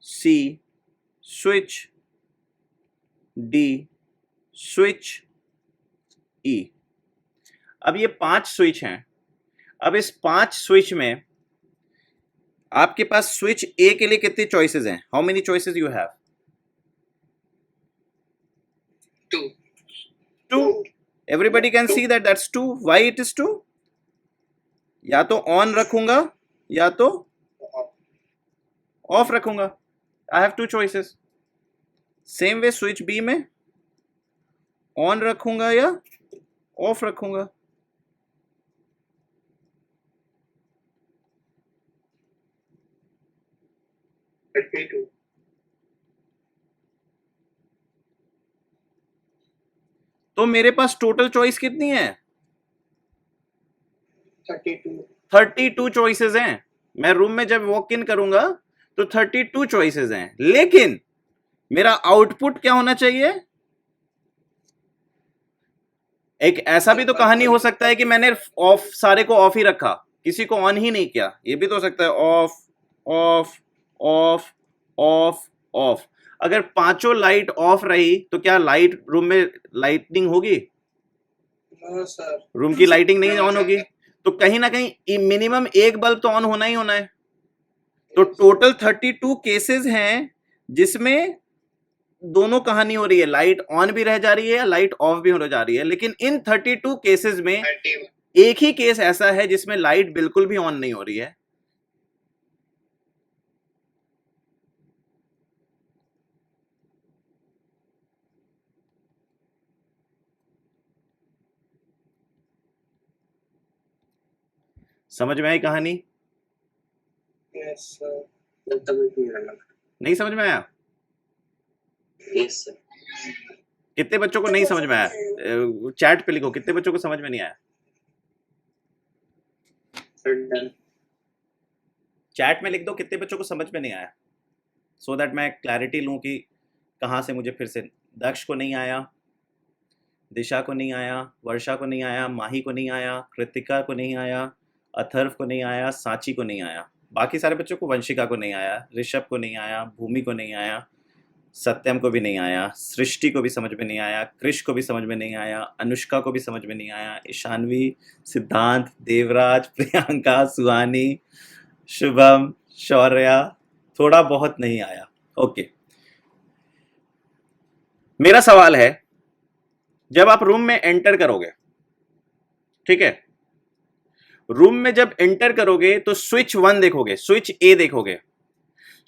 C, switch D, switch E. अब ये 5 स्विच हैं। अब इस 5 स्विच में आपके पास स्विच ए के लिए कितनी चॉइसेस हैं? How many choices you have? 2। 2। Everybody can see that that's 2. Why it is 2? या तो ऑन रखूंगा या तो ऑफ रखूंगा। I have 2 choices। Same way switch B में ऑन रखूंगा या ऑफ रखूंगा। तो मेरे पास टोटल चॉइस कितनी है? 32. 32 चॉइसेस हैं। मैं रूम में जब वॉक इन करूंगा तो 32 चॉइसेस हैं, लेकिन मेरा आउटपुट क्या होना चाहिए? एक ऐसा भी तो कहानी हो सकता है कि मैंने ऑफ, सारे को ऑफ ही रखा, किसी को ऑन ही नहीं किया, ये भी तो हो सकता है। Of of of of of. अगर पांचों लाइट ऑफ रही तो क्या लाइट रूम में लाइटिंग होगी? No, sir. रूम की लाइटिंग नहीं ऑन होगी। तो कहीं ना कहीं मिनिमम एक बल्ब तो ऑन होना ही होना है। तो टोटल 32 केसेस हैं जिसमें दोनों कहानी हो रही है, लाइट ऑन भी रह जा रही है, लाइट ऑफ भी हो जा रही है। लेकिन इन 32 केसेस में 31. एक ही केस ऐसा है जिसमें लाइट बिल्कुल भी ऑन नहीं हो रही है। समझ में आई कहानी? Yes, sir. नहीं समझ में आया? Yes sir. कितने बच्चों को नहीं समझ में आया? चैट पे लिखो कितने बच्चों को समझ में नहीं आया। डन। चैट में लिख दो कितने बच्चों को समझ में नहीं आया, सो दैट मैं क्लैरिटी लूं कि कहाँ से मुझे फिर से। दक्ष को नहीं आया, दिशा को नहीं आया, वर्षा को नहीं आया, माही को नहीं आया, कृतिका को नहीं आया, अथर्व को नहीं आया, सांची को नहीं आया। बाकी सारे बच्चों को, वंशिका को नहीं आया, ऋषभ को नहीं आया, भूमि को नहीं आया, सत्यम को भी नहीं आया, सृष्टि को भी समझ में नहीं आया, कृष को भी समझ में नहीं आया, अनुष्का को भी समझ में नहीं आया, ईशानवी, सिद्धांत, देवराज, प्रियंका, सुहानी, शुभम, शौर्या, थोड़ा बहुत नहीं आया। ओके, मेरा सवाल है, जब आप रूम में एंटर करोगे, ठीक है, रूम में जब एंटर करोगे तो स्विच 1 देखोगे, स्विच ए देखोगे।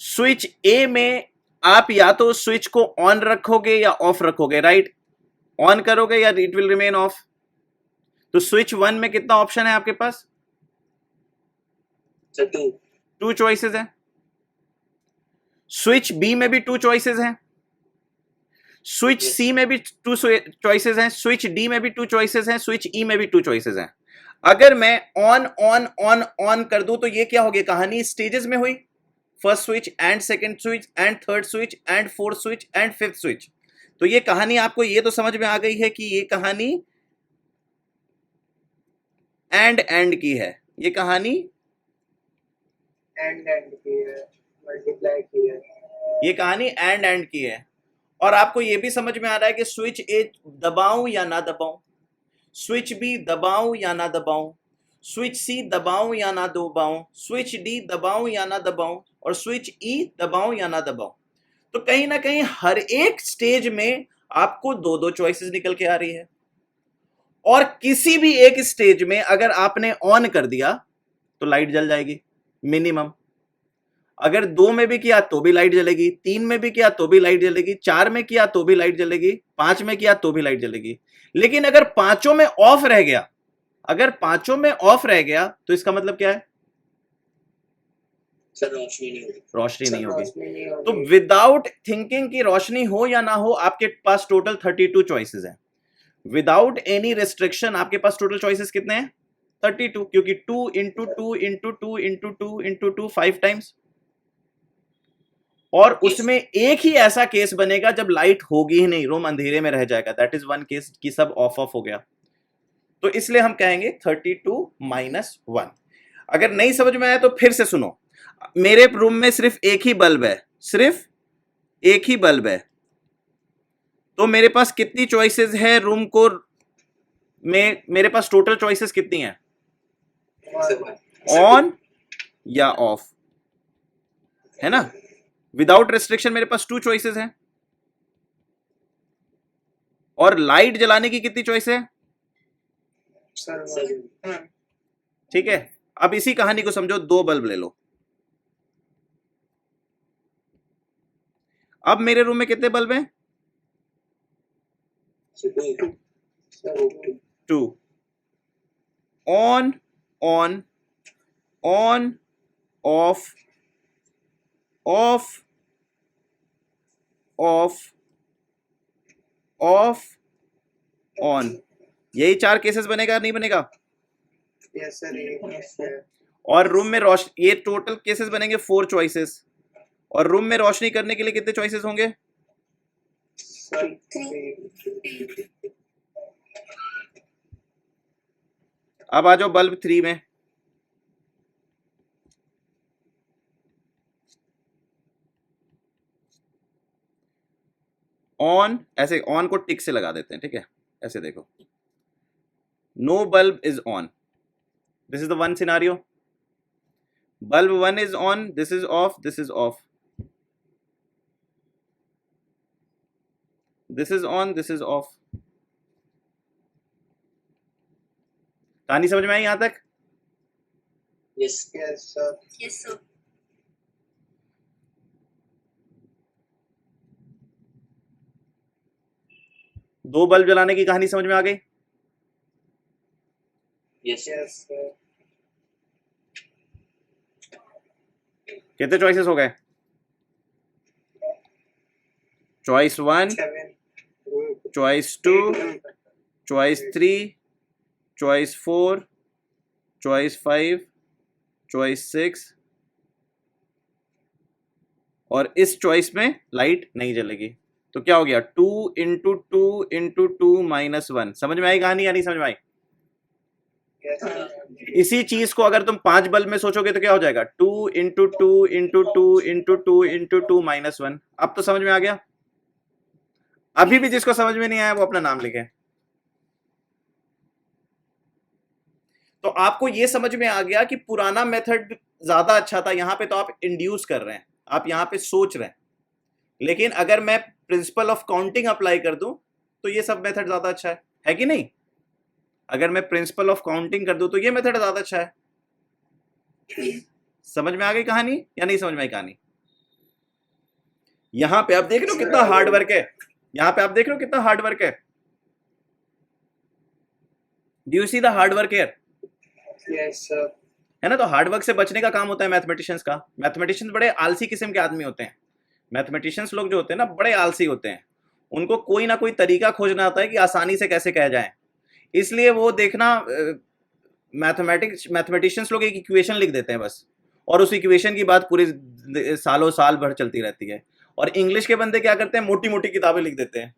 स्विच ए में आप या तो स्विच को ऑन रखोगे या ऑफ रखोगे, राइट? ऑन करोगे या इट विल रिमेन ऑफ। तो स्विच 1 में कितना ऑप्शन है आपके पास? सर 2 चॉइसेस हैं। स्विच बी में भी 2 चॉइसेस हैं, स्विच सी में भी 2 चॉइसेस हैं, स्विच डी में भी 2 चॉइसेस हैं, स्विच ई में भी 2 चॉइसेस हैं। अगर मैं ऑन ऑन ऑन ऑन कर दूं तो ये क्या हो गया? कहानी स्टेजेस में हुई, first switch and second switch and third switch and fourth switch and fifth switch. तो ये कहानी आपको ये तो समझ में आ गई है कि ये कहानी एंड की है, ये कहानी And की है, multiply की है. ये कहानी एंड की है। और आपको ये भी समझ में आ रहा है कि स्विच ए दबाऊं या ना दबाऊं, स्विच बी दबाऊं या ना दबाऊं, स्विच सी दबाऊं या ना दबाऊं, स्विच डी दबाऊं या ना दबाऊं, और स्विच ई दबाऊं या ना दबाऊं। तो कहीं ना कहीं हर एक स्टेज में आपको 2-2 चॉइसेस निकल के आ रही है। और किसी भी एक स्टेज में अगर आपने ऑन कर दिया तो लाइट जल जाएगी मिनिमम। अगर 2 में भी किया तो भी लाइट जलेगी, 3 में भी किया तो भी लाइट जलेगी, 4 में किया तो भी लाइट जलेगी, 5 में किया तो भी लाइट जलेगी। लेकिन अगर पांचों में ऑफ रह गया, अगर पांचों में ऑफ रह गया तो इसका मतलब क्या है? सर रोशनी नहीं होगी। रोशनी नहीं होगी। रोशनी नहीं होगी. तो विदाउट थिंकिंग कि रोशनी हो या ना हो, आपके पास टोटल 32 चॉइसेस हैं। विदाउट एनी रिस्ट्रिक्शन आपके पास टोटल चॉइसेस कितने हैं? 32, क्योंकि 2 into 2 into 2 into 2 into 2 5 times. और उसमें एक ही ऐसा केस बनेगा जब लाइट होगी ही नहीं, रूम अंधेरे में रह जाएगा, दैट इज वन केस कि सब ऑफ ऑफ हो गया। तो इसलिए हम कहेंगे 32 माइनस 1। अगर नहीं समझ में आया तो फिर से सुनो, मेरे रूम में सिर्फ एक ही बल्ब है, सिर्फ एक ही बल्ब है, तो मेरे पास कितनी चॉइसेस है रूम को में? मेरे पास टोटल चॉइसेस कितनी है? ऑन या ऑफ, है ना? विदाउट रेस्ट्रिक्शन मेरे पास 2 चॉइसेस हैं। और लाइट जलाने की कितनी चॉइस है? Sir, ठीक है, अब इसी कहानी को समझो, 2 बल्ब ले लो। अब मेरे रूम में कितने बल्ब हैं? 2। On on on off of of of on, यही 4 केसेस बनेगा नहीं बनेगा? Yes, sir. Yes, sir. और रूम में रोशनी, ये टोटल केसेस बनेंगे 4 चॉइसेस, और रूम में रोशनी करने के लिए कितने चॉइसेस होंगे? Sir, 3. अब आ जाओ बल्ब 3 में। ऑन, ऐसे ऑन को टिक से लगा देते हैं, ठीक है? ऐसे देखो, no bulb is on, this is the one scenario. Bulb 1 is on, this is off, this is off, this is on, this is off। कहानी समझ में आई यहां तक? Yes. yes, sir. Yes, sir. दो बल्ब जलाने की कहानी समझ में आ गई? Yes. Yes, sir. कितने चॉइसेस हो गए? Choice 1, 7. Choice 2, choice 3, choice 4, choice 5, choice 6, और इस चॉइस में लाइट नहीं जलेगी। तो क्या हो गया? 2 इंटू 2 इंटू 2 माइनस 1। समझ में आई कहानी या नहीं समझ में आई? Yes, sir. इसी चीज को अगर तुम 5 बल्ब में सोचोगे तो क्या हो जाएगा? 2 into 2 into 2 into 2 into 2 minus 1। अब तो समझ में आ गया? अभी भी जिसको समझ में नहीं आया वो अपना नाम लिखे। तो आपको ये समझ में आ गया कि पुराना मेथड ज्यादा अच्छा था। यहां पे तो आप इंड्यूस कर रहे हैं, आप यहां पे सोच रहे हैं, लेकिन अगर मैं प्रिंसिपल ऑफ काउंटिंग अप्लाई कर दूं तो ये सब मेथड ज्यादा अच्छा है कि नहीं? अगर मैं प्रिंसिपल ऑफ काउंटिंग कर दूं तो ये मेथड ज्यादा अच्छा है। समझ में आ गई कहानी या नहीं समझ में आई कहानी? यहां पे आप देख रहे हो कितना हार्ड वर्क है, यहां पे आप देख रहे हो कितना हार्ड वर्क है। Do you see the hard work here? Yes, sir. है ना? तो हार्ड वर्क से बचने का काम होता है मैथमेटिशियंस का। मैथमेटिशियंस बड़े आलसी किस्म के आदमी होते हैं। मैथमेटिशियंस लोग जो होते हैं ना, बड़े आलसी होते हैं। उनको कोई ना कोई तरीका खोजना आता है कि आसानी से कैसे कह जाए। इसलिए वो देखना, मैथमेटिशियंस लोग एक इक्वेशन लिख देते हैं बस, और उस इक्वेशन की बात पूरे सालों साल भर चलती रहती है। और इंग्लिश के बंदे क्या करते हैं? मोटी मोटी किताबें लिख देते हैं,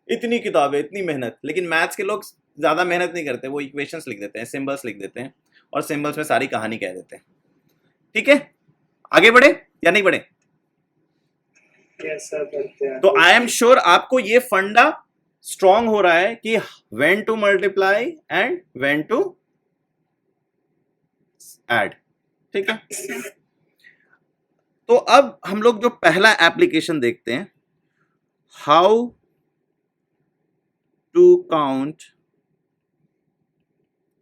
इतनी किताबें, इतनी मेहनत। लेकिन मैथ्स के लोग ज्यादा मेहनत नहीं करते, वो इक्वेशंस लिख देते हैं, सिंबल्स लिख देते हैं, और सिंबल्स में सारी कहानी कह देते हैं। ठीक है, आगे बढ़े या नहीं बढ़े? Yes, sir. करते हैं। तो आई एम श्योर आपको ये फंडा स्ट्रांग हो रहा है कि when to multiply and when to add. ठीक है, तो अब हम लोग जो पहला एप्लीकेशन देखते हैं, how to count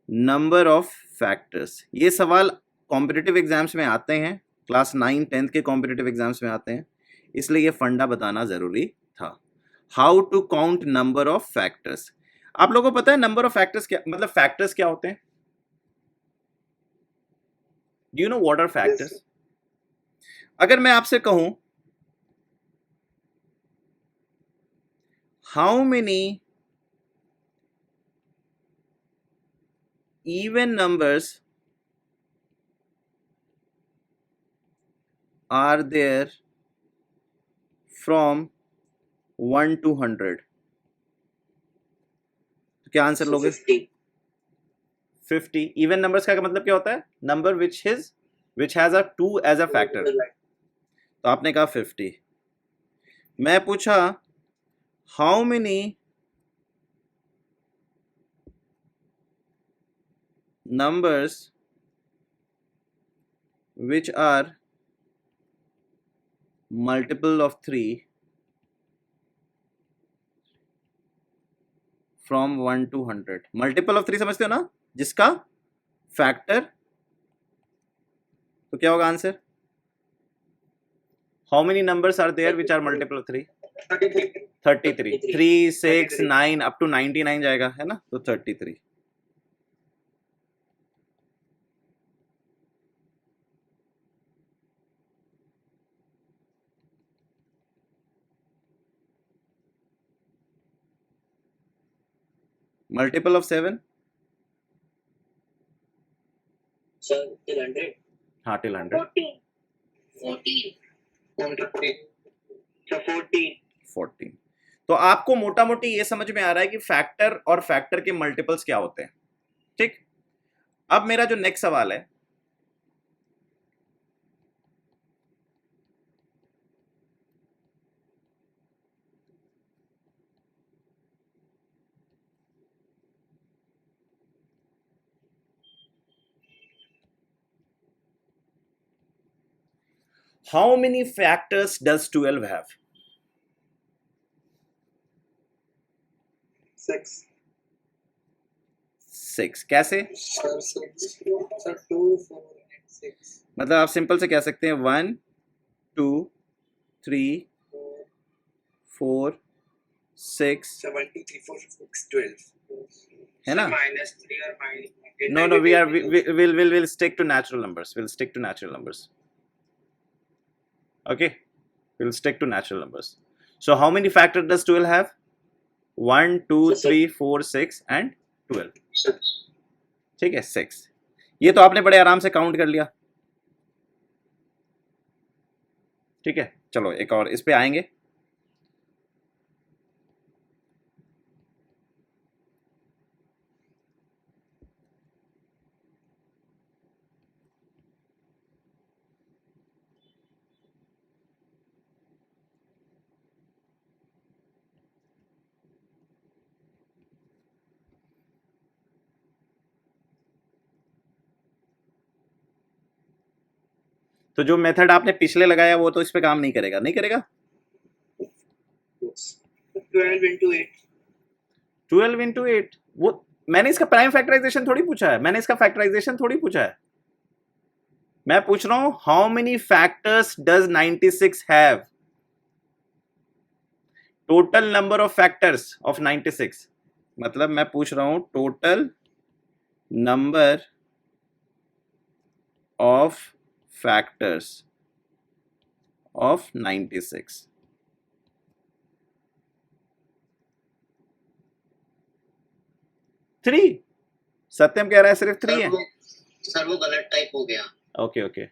number of factors. ये सवाल कॉम्पिटिटिव एग्जाम्स में आते हैं, क्लास 9 10th के कॉम्पिटिटिव एग्जाम्स में आते हैं, इसलिए ये फंडा बताना जरूरी था। How to count number of factors. आप लोगों को पता है नंबर ऑफ फैक्टर्स क्या, मतलब फैक्टर्स क्या होते हैं? Do you know what are factors? अगर मैं आपसे कहूं how many even numbers are there from 1 to 100, तो क्या आंसर लोगे? 50. 50। इवन नंबर्स का मतलब क्या होता है? Number which has a 2 as a factor. तो आपने कहा 50। मैं पूछा how many numbers which are multiple of 3 from 1 to 100। Multiple of 3 समझते हो ना, जिसका फैक्टर, तो क्या होगा answer? How many numbers are there which are multiple of 3? 33। 3 6 9 up to 99 जाएगा, है ना? तो 33। Multiple of 7? Sir till 100. हाँ, टिल 100. 14. तो आपको मोटा मोटी ये समझ में आ रहा है कि फैक्टर और फैक्टर के मल्टीपल्स क्या होते हैं. ठीक. अब मेरा जो नेक्स्ट सवाल है, how many factors does 12 have? 6. कैसे? Sir 6. Sir 2, 4 and 6. मतलब आप सिंपल से कह सकते हैं 1 2 3 4 6. So 1, 2, 3, 4, 6, 12. है ना? -3 और -. No, we'll stick to natural numbers. We'll stick to natural numbers. Okay, we'll stick to natural numbers. So how many factors does 12 have? 1 2 3 4 6 and 12. ठीक है, 6. ये तो आपने बड़े आराम से काउंट कर लिया. ठीक है, चलो एक और इस पे आएंगे. तो जो मेथड आपने पिछले लगाया वो तो इस पे काम नहीं करेगा. नहीं करेगा? 12 into 8. 12 into 8. वो मैंने इसका प्राइम फैक्टराइजेशन थोड़ी पूछा है. मैंने इसका फैक्टराइजेशन थोड़ी पूछा है. मैं पूछ रहा हूं how many factors does 96 have? Total number of factors of 96. मतलब मैं पूछ रहा हूं total number of factors of 96. Three. Satyam कह रहा है सिर्फ 3 है. सर वो गलत टाइप हो गया. ओके.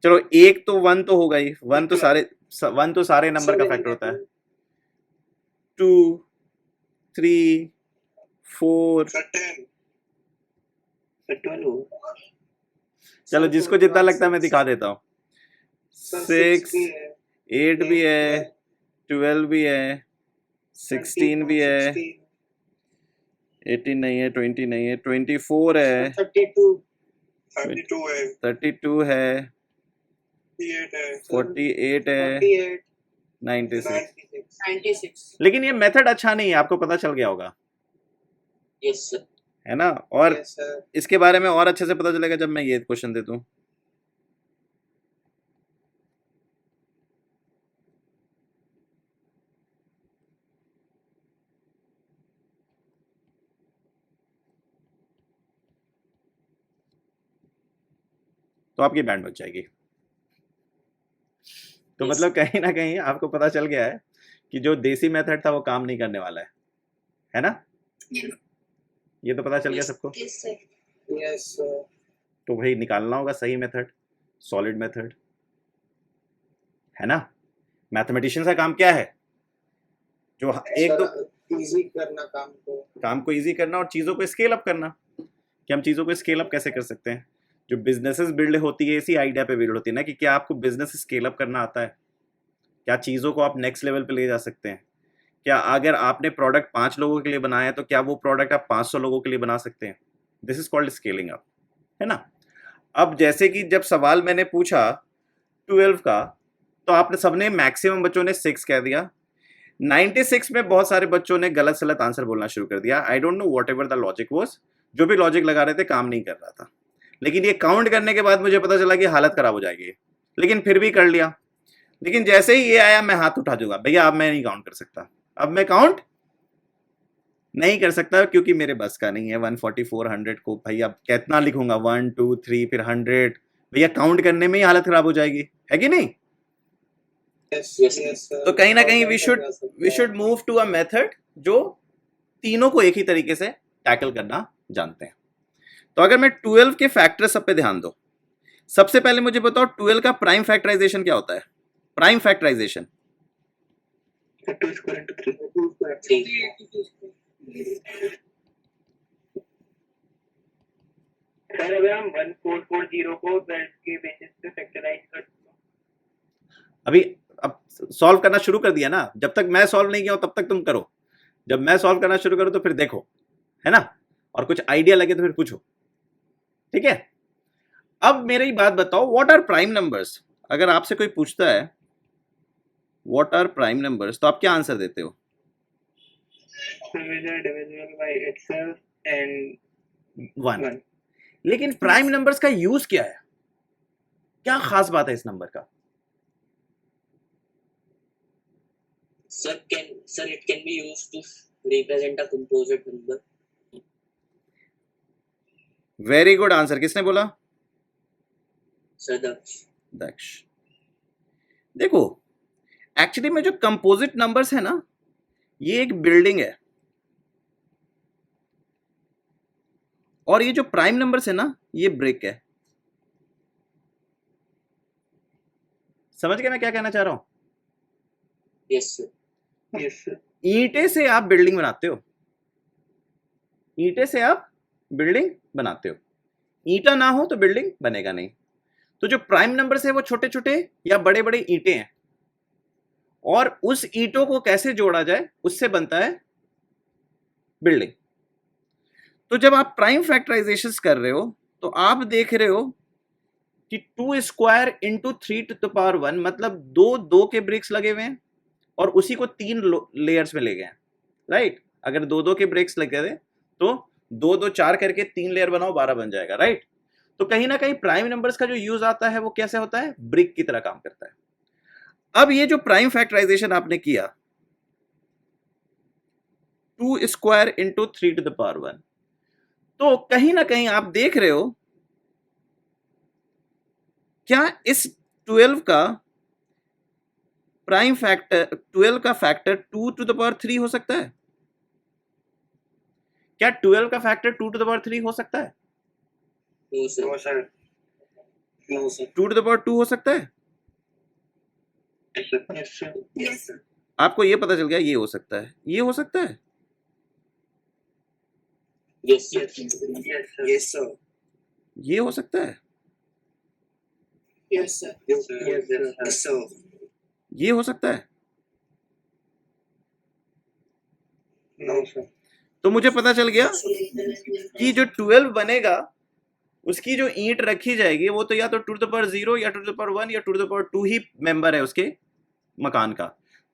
चलो एक तो 1 तो होगा ही. 1 तो सारे नंबर का फैक्टर होता है. 2 3 4. 12. चलो जिसको जितना लगता है मैं दिखा देता हूँ. 6 8 भी है, 12 भी है, 16 भी है, 18 नहीं है, 20 नहीं है, 24 है, 32 है, 32 है, 48 है, 96. लेकिन ये मेथड अच्छा नहीं है, आपको पता चल गया होगा. Yes sir. है ना? और Yes, sir. इसके बारे में और अच्छे से पता चलेगा जब मैं ये क्वेश्चन दे दूं. तो आपकी बैंड बच जाएगी. तो Yes. मतलब कहीं ना कहीं आपको पता चल गया है कि जो देसी मेथड था वो काम नहीं करने वाला है ना? ये तो पता चल गया सबको. Yes, sir. Yes, sir. तो भाई निकालना होगा सही मेथड, सॉलिड मेथड. है ना? मैथमेटिशियन का काम क्या है? जो एक दो इजी करना काम को इजी करना और चीज़ों को स्केल अप करना. कि हम चीज़ों को स्केल अप कैसे कर सकते हैं? जो बिजनेसेस बिल्ड होती है इसी आइडिया पे बिल्ड होती है ना, कि क्या आपको बिजनेस स्केल अप करना आता है? क्या चीज़ों को आप नेक्स्ट लेवल पे ले जा सकते हैं? क्या अगर आपने प्रोडक्ट 5 लोगों के लिए बनाया है तो क्या वो प्रोडक्ट आप 500 लोगों के लिए बना सकते हैं? This is called scaling up. है ना? अब जैसे कि जब सवाल मैंने पूछा 12 का, तो आपने सबने मैक्सिमम बच्चों ने 6 कह दिया. 96 में बहुत सारे बच्चों ने गलत सलत आंसर बोलना शुरू कर दिया. I don't know what ever the logic was. जो भी लॉजिक लगा रहे थे काम नहीं कर रहा था. लेकिन ये काउंट करने के बाद मुझे पता चला कि हालत खराब हो जाएगी. लेकिन फिर भी कर लिया. लेकिन जैसे ही ये आया मैं हाथ उठा दूंगा, भैया अब मैं नहीं काउंट कर सकता. अब मैं काउंट नहीं कर सकता क्योंकि मेरे बस का नहीं है. 144 100 को भैया कितना लिखूंगा? 1 2 3 फिर 100. भैया काउंट करने में ही हालत खराब हो जाएगी. है कि नहीं? Yes, Yes, yes, sir. तो कहीं ना कहीं वी Organic शुड जा सकता वी है। Should move to a method जो तीनों को एक ही तरीके से टैकल करना जानते हैं। तो अगर मैं 12 के फैक्टर सब पे ध्यान दो, सबसे पहले मुझे बताओ 12 का प्राइम फैक्टराइजेशन क्या होता है? Prime factorization 2 square into 3. 3 sir अगर हम 1440 को 12 के बेसिस पे फैक्टराइज कर अभी अब सॉल्व करना शुरू कर दिया ना, जब तक मैं सॉल्व नहीं किया हूं तब तक तुम करो, जब मैं सॉल्व करना शुरू करूं तो फिर देखो, है ना, और कुछ आइडिया लगे तो फिर पूछो, ठीक है। अब मेरी बात बताओ, व्हाट आर प्राइम नंबर्स? अगर आपसे कोई पूछता है व्हाट आर प्राइम नंबर्स, तो आप क्या आंसर देते हो? divisible by itself and 1। लेकिन प्राइम नंबर्स का यूज क्या है? क्या खास बात है इस नंबर का? Sir, it can be used to represent a composite number. Very good answer. किसने बोला? Sir, दक्ष। देखो, एक्चुअली में जो कंपोजिट नंबर्स है ना, ये एक बिल्डिंग है, और ये जो प्राइम नंबर्स है ना, ये ब्रिक है। समझ गए मैं क्या कहना चाह रहा हूं? yes, sir. yes sir. ईंटे से आप बिल्डिंग बनाते हो, ईंटे से आप बिल्डिंग बनाते हो, ईंटा ना हो तो बिल्डिंग बनेगा नहीं। तो जो प्राइम नंबर्स है वो छोटे छोटे या बड़े बड़े ईंटे हैं, और उस ईंटों को कैसे जोड़ा जाए उससे बनता है बिल्डिंग। तो जब आप प्राइम फैक्टराइजेशन कर रहे हो तो आप देख रहे हो कि 2 square into 3 to the power 1, मतलब दो के ब्रिक्स लगे हुए हैं और उसी को 3 लेयर्स में ले गए हैं, राइट। अगर दो के ब्रिक्स लगे थे तो 2 4 करके 3 लेयर बनाओ, 12 बन जाएगा, राइट। तो कहीं ना कहीं प्राइम नंबर्स का जो यूज आता है वो कैसे होता है? ब्रिक की तरह काम करता है। अब ये जो प्राइम फैक्टराइजेशन आपने किया 2 square into 3 to the power 1, तो कहीं ना कहीं आप देख रहे हो क्या इस 12 का प्राइम फैक्टर, 12 का फैक्टर 2 टू द पावर 3 हो सकता है? क्या 12 का फैक्टर 2 टू द पावर 3 हो सकता है? No, sir. No sir. No, sir. 2 to the power 2 हो सकता है? Yes sir. Yes sir. Yes, sir. आपको ये पता चल गया ये हो सकता है, ये हो सकता है, Yes, sir. Yes sir. Yes, sir. ये हो सकता है, Yes, sir. Yes sir. Yes, sir. ये हो सकता है। No sir. तो मुझे पता चल गया कि जो 12 बनेगा उसकी जो ईंट रखी जाएगी वो तो या तो 2 टू द पावर 0 या 2 टू द पावर 1 या 2 टू द पावर 2 ही मेंबर है उसके मकान का।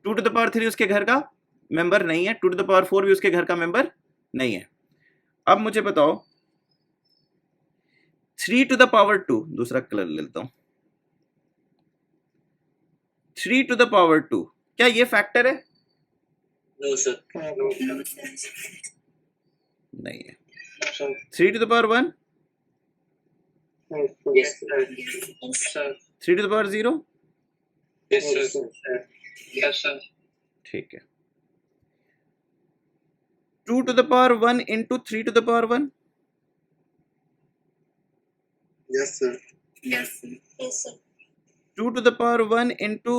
2 टू द पावर 3 उसके घर का मेंबर नहीं है, 2 टू द पावर 4 भी उसके घर का मेंबर नहीं है। अब मुझे बताओ 3 टू द पावर 2, दूसरा कलर ले लेता हूं, 3 टू द पावर 2 क्या ये फैक्टर है? No, sir. No sir. नहीं है। No sir. 3 to the power 1, Yes, sir. Yes sir. 3 to the power 0, Yes, sir. Yes sir. ठीक है। 2 to the power 1 into 3 to the power 1, Yes, sir. Yes, sir. Yes, sir. 2 to the power 1 into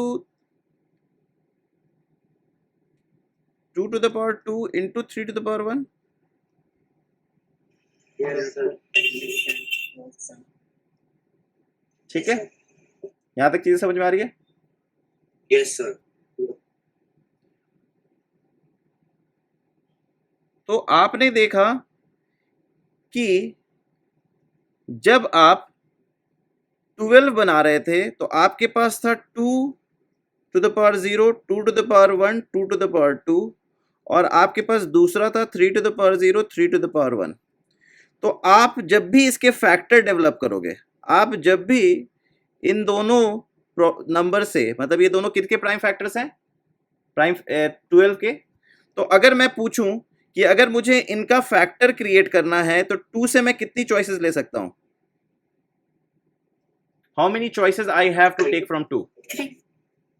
2 to the power 2 into 3 to the power 1, Yes sir. Yes, sir. ठीक है। यहां तक चीजें समझ में आ रही है? Yes, sir. तो आपने देखा कि जब आप 12 बना रहे थे तो आपके पास था 2 to the power 0, 2 to the power 1, 2 to the power 2, और आपके पास दूसरा था 3 to the power 0, 3 to the power 1। तो आप जब भी इसके फैक्टर डेवलप करोगे, आप जब भी इन दोनों नंबर से, मतलब ये दोनों किसके प्राइम फैक्टर्स हैं? प्राइम 12 के। तो अगर मैं पूछूं कि अगर मुझे इनका फैक्टर क्रिएट करना है तो 2 से मैं कितनी चॉइसेस ले सकता हूं? How many choices I have to take from 2?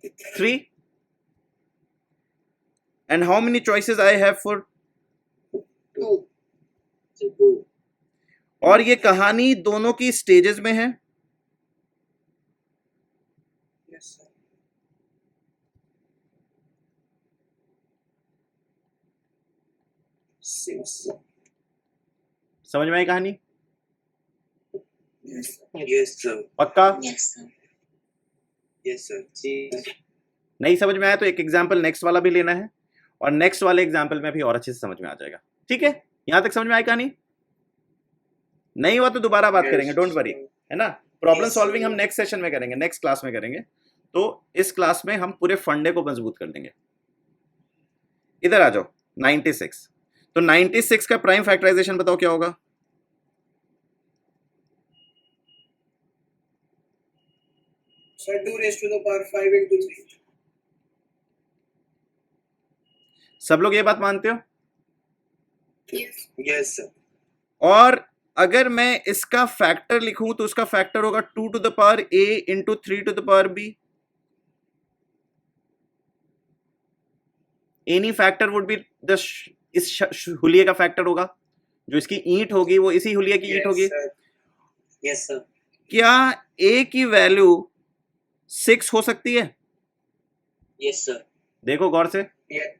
3. And how many choices I have for 2. So 2. और ये कहानी दोनों की स्टेजेस में है. Yes, sir. Six. समझ में आई कहानी? Yes, sir. पक्का? Yes, sir. Yes, sir. जी. नहीं समझ में आया तो एक एग्जाम्पल नेक्स्ट वाला भी लेना है और नेक्स्ट वाले एग्जाम्पल में भी और अच्छे से समझ में आ जाएगा. ठीक है, यहां तक समझ में आई कहानी? नहीं हुआ तो दोबारा बात Yes, करेंगे, डोंट वरी, है ना. Problem Yes, solving sir. हम नेक्स्ट सेशन में करेंगे, नेक्स्ट क्लास में करेंगे. तो इस क्लास में हम पूरे फंडे को मजबूत कर देंगे. इधर आ जाओ. 96. तो 96 का प्राइम फैक्टराइजेशन बताओ क्या होगा? Sir, 2 raised to the power 5 into 3. सब लोग ये बात मानते हो? Yes. Yes, sir. और अगर मैं इसका फैक्टर लिखूं तो उसका फैक्टर होगा 2 to the power a into 3 to the power b. Any factor would be the इस हुलिये का फैक्टर होगा. जो इसकी ईंट होगी वो इसी हुलिये की ईंट होगी. Yes, sir. Yes, sir. क्या a की वैल्यू 6 हो सकती है? Yes, sir. देखो गौर से. Yes.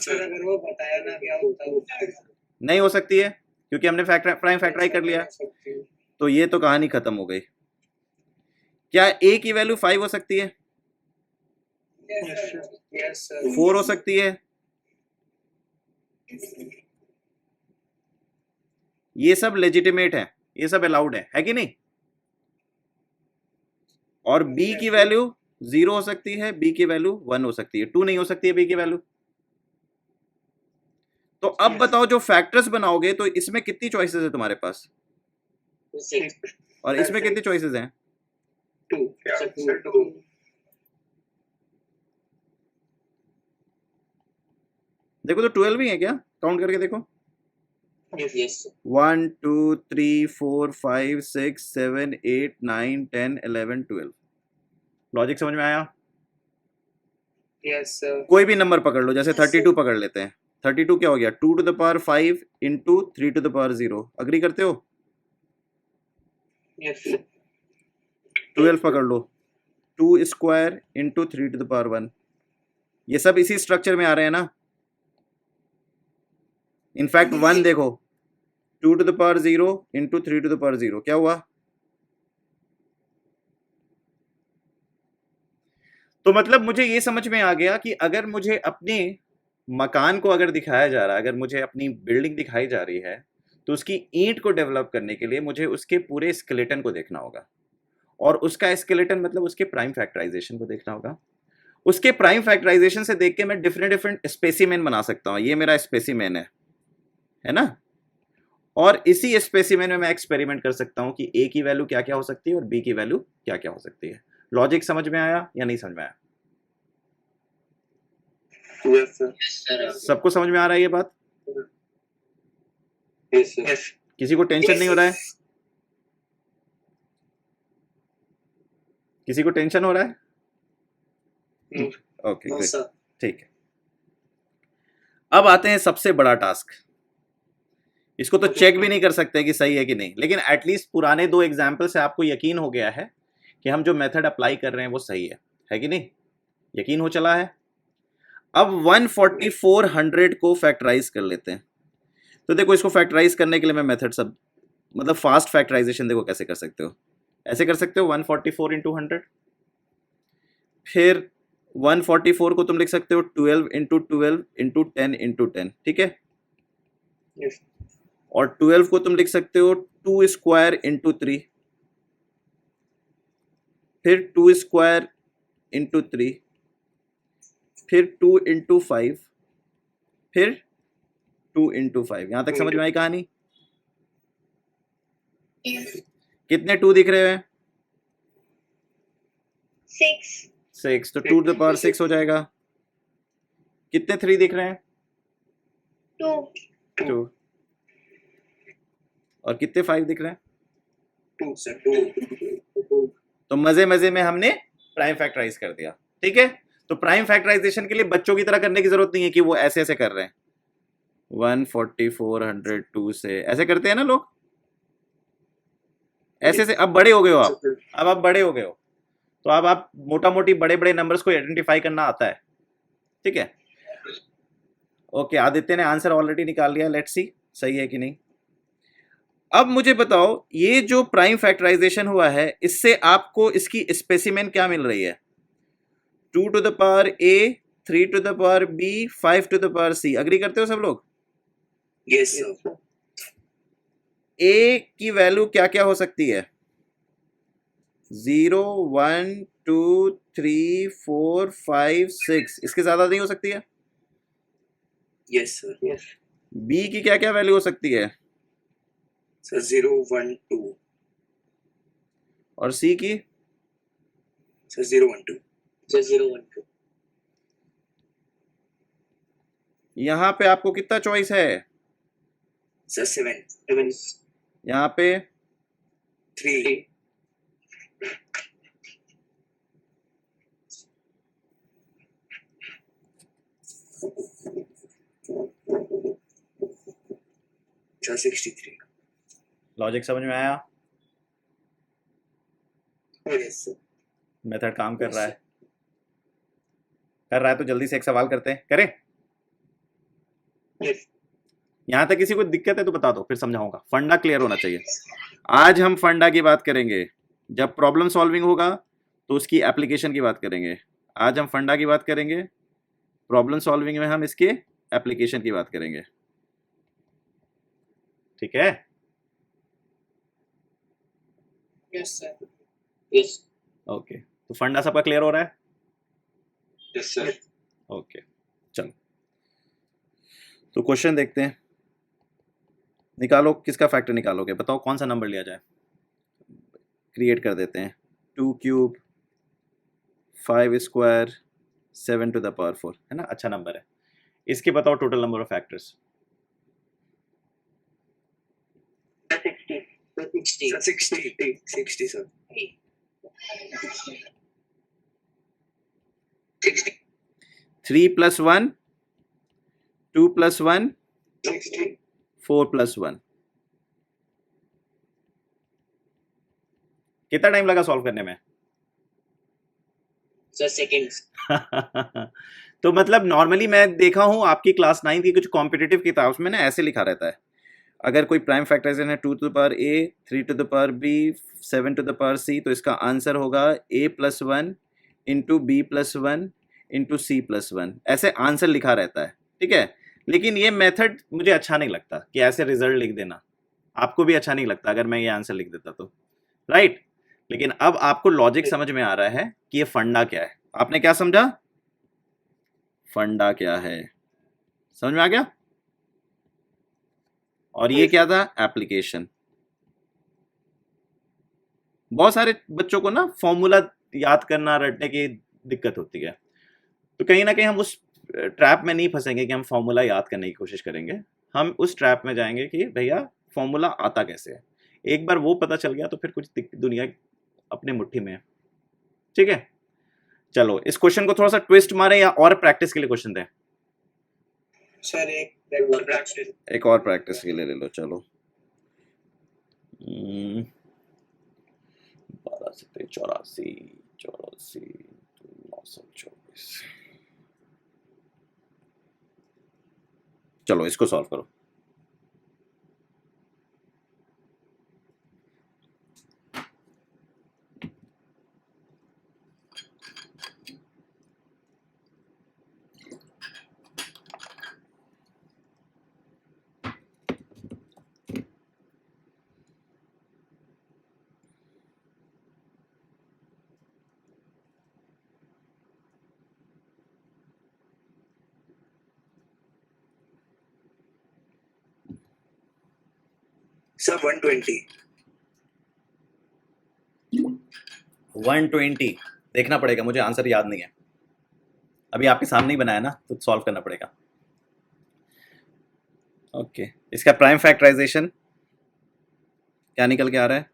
Sir, अगर वो बताया ना क्या होता है नहीं हो सकती है क्योंकि हमने प्राइम फैक्टराइज कर लिया. तो ये तो कहानी खत्म हो गई. क्या a की वैल्यू 5 हो सकती है? Yes, sir. 4 हो सकती है? ये सब लेजिटिमेट है, ये सब अलाउड है कि नहीं? और b की वैल्यू 0 हो सकती है, b की वैल्यू 1 हो सकती है, 2 नहीं हो सकती है b की वैल्यू. तो अब बताओ जो फैक्टर्स बनाओगे तो इसमें कितनी चॉइसेस है तुम्हारे पास 6. और इसमें कितनी चॉइसेस हैं? 2. Yeah, Sir, sir, 2. देखो तो 12 भी है क्या? काउंट करके देखो. Yes, sir. 1 2 3 4 5 6 7 8 9 10 11 12. लॉजिक समझ में आया? Yes, sir. कोई भी नंबर पकड़ लो, जैसे 32 पकड़ लेते हैं. 32 क्या हो गया? 2 to the power 5 into 3 to the power 0. Agree करते हो? Yes, sir. 12 पकड़ लो. 2 square into 3 to the power 1. ये सब इसी स्ट्रक्चर में आ रहे हैं ना. इनफैक्ट 1 देखो, 2 to the power 0 into 3 to the power 0. क्या हुआ? तो मतलब मुझे ये समझ में आ गया कि अगर मुझे अपने मकान को अगर दिखाया जा रहा है, अगर मुझे अपनी बिल्डिंग दिखाई जा रही है, तो उसकी ईंट को डेवलप करने के लिए मुझे उसके पूरे स्केलेटन को देखना होगा. और उसका स्केलेटन मतलब उसके प्राइम फैक्टराइजेशन को देखना होगा. उसके प्राइम फैक्टराइजेशन से देख के मैं डिफरेंट स्पेसिमेन बना सकता हूँ. ये मेरा स्पेसिमेन है ना. और इसी स्पेसिमेन में मैं एक्सपेरिमेंट कर सकता हूँ कि a की वैल्यू क्या क्या हो सकती है और b की वैल्यू क्या क्या हो सकती है. लॉजिक समझ में आया या नहीं समझ में आया? Yes, sir. Yes, sir. सबको समझ में आ रहा है ये बात? Yes, sir. Yes. किसी को टेंशन नहीं हो रहा है? किसी को टेंशन हो रहा है? No. Okay No, good, sir. ठीक है. अब आते हैं सबसे बड़ा टास्क. इसको तो चेक भी नहीं कर सकते कि सही है कि नहीं, लेकिन एटलीस्ट पुराने 2 एग्जाम्पल से आपको यकीन हो गया है कि हम जो मेथड अप्लाई कर रहे हैं वो सही है कि नहीं? यकीन हो चला है. अब 14400 को फैक्टराइज कर लेते हैं. तो देखो इसको फैक्टराइज करने के लिए मैं मेथड सब मतलब फास्ट फैक्टराइजेशन देखो कैसे कर सकते हो. ऐसे कर सकते हो 144 इंटू 100. फिर 144 को तुम लिख सकते हो 12 इंटू 12 इंटू 10 इंटू 10. ठीक है. Yes. और 12 को तुम लिख सकते हो 2 स्क्वायर इंटू 3. फिर 2 स्क्वायर इंटू 3. फिर 2 इंटू 5. फिर 2 इंटू 5. यहां तक समझ में आई कहानी? Yes. कितने 2 दिख रहे हैं? 6. 6. तो 2 to the power 6 हो जाएगा. कितने 3 दिख रहे हैं? 2. 2. और कितने 5 दिख रहे हैं? 2, sir. 2. तो मजे मजे में हमने प्राइम फैक्टराइज कर दिया. ठीक है. तो प्राइम फैक्टराइजेशन के लिए बच्चों की तरह करने की जरूरत नहीं है कि वो ऐसे ऐसे कर रहे हैं 14402 से ऐसे करते हैं ना लोग, ऐसे से। अब बड़े हो गए हो अब आप बड़े हो गए हो, तो अब आप मोटा मोटी बड़े बड़े नंबर्स को आइडेंटिफाई करना आता है, ठीक है। ओके, आदित्य ने आंसर ऑलरेडी निकाल लिया, लेट्स सी सही है कि नहीं। अब मुझे बताओ, ये जो प्राइम फैक्टराइजेशन हुआ है इससे आपको इसकी स्पेसिमेन क्या मिल रही है? 2 to the power a, 3 to the power b, 5 to the power c। Agree करते हो सब लोग? Yes sir. a की वैल्यू क्या क्या हो सकती है? 0, 1, 2, 3, 4, 5, 6। इसके ज्यादा नहीं हो सकती है? Yes sir. b की क्या क्या वैल्यू हो सकती है? सर 0, 1, 2। और c की? सर 0, 1, 2। सर 0, 1, 2। यहाँ पे आपको कितना चॉइस है? सर 7। यहाँ पे 3। सर 63। लॉजिक समझ में आया? Yes sir. मेथड काम कर रहा है? कर रहा है तो जल्दी से एक सवाल करते हैं, करें? यस। यहाँ तक किसी को दिक्कत है तो बता दो, फिर समझाऊंगा। फंडा क्लियर होना चाहिए। आज हम फंडा की बात करेंगे, जब प्रॉब्लम सॉल्विंग होगा तो उसकी एप्लीकेशन की बात करेंगे। आज हम फंडा की बात करेंगे, प्रॉब्लम सॉल्विंग में हम इसके एप्लीकेशन की बात करेंगे, ठीक है? Yes sir. यस। ओके, तो फंडा सबका क्लियर हो रहा है? Yes sir. ओके, चलो तो क्वेश्चन देखते हैं। निकालो, किसका फैक्टर निकालोगे? बताओ कौन सा नंबर लिया जाए। क्रिएट कर देते हैं। 2 cube 5 square 7 to the power 4, है ना? अच्छा नंबर है। इसके बताओ total number of factors. 60 sir. 3 + 1, 2 + 1, 4 + 1। कितना टाइम लगा सॉल्व करने में? Sir seconds. तो मतलब नॉर्मली मैं देखा हूं आपकी क्लास 9 की कुछ कॉम्पिटिटिव किताब में ना ऐसे लिखा रहता है, अगर कोई प्राइम फैक्टराइजेशन है 2 to the power a, 3 to the power b, 7 to the power c, तो इसका आंसर होगा a + 1 into b + 1 into c + 1। ऐसे आंसर लिखा रहता है, ठीक है। लेकिन ये मेथड मुझे अच्छा नहीं लगता कि ऐसे रिजल्ट लिख देना। आपको भी अच्छा नहीं लगता अगर मैं ये आंसर लिख देता तो, राइट? लेकिन अब आपको लॉजिक समझ में आ रहा है कि ये फंडा क्या है। आपने क्या समझा? फंडा क्या है समझ में आ गया? और ये क्या था? एप्लीकेशन। बहुत सारे बच्चों को ना फॉर्मूला याद करना, रटने की दिक्कत होती है, तो कहीं ना कहीं हम उस ट्रैप में नहीं फंसेंगे कि हम फॉर्मूला याद करने की कोशिश करेंगे। हम उस ट्रैप में जाएंगे कि भैया फॉर्मूला आता कैसे है। एक बार वो पता चल गया तो फिर कुछ दुनिया अपने मुट्ठी में है, ठीक है। चलो इस क्वेश्चन को थोड़ा सा ट्विस्ट मारे या और प्रैक्टिस के लिए क्वेश्चन दें? सर एक और प्रैक्टिस के लिए ले लो। चलो 12 से 84, 924। चलो इसको सॉल्व करो। सर 120। 120 देखना पड़ेगा, मुझे आंसर याद नहीं है। अभी आपके सामने ही बनाया ना, तो सॉल्व करना पड़ेगा। ओके, इसका प्राइम फैक्टराइजेशन क्या निकल के आ रहा है?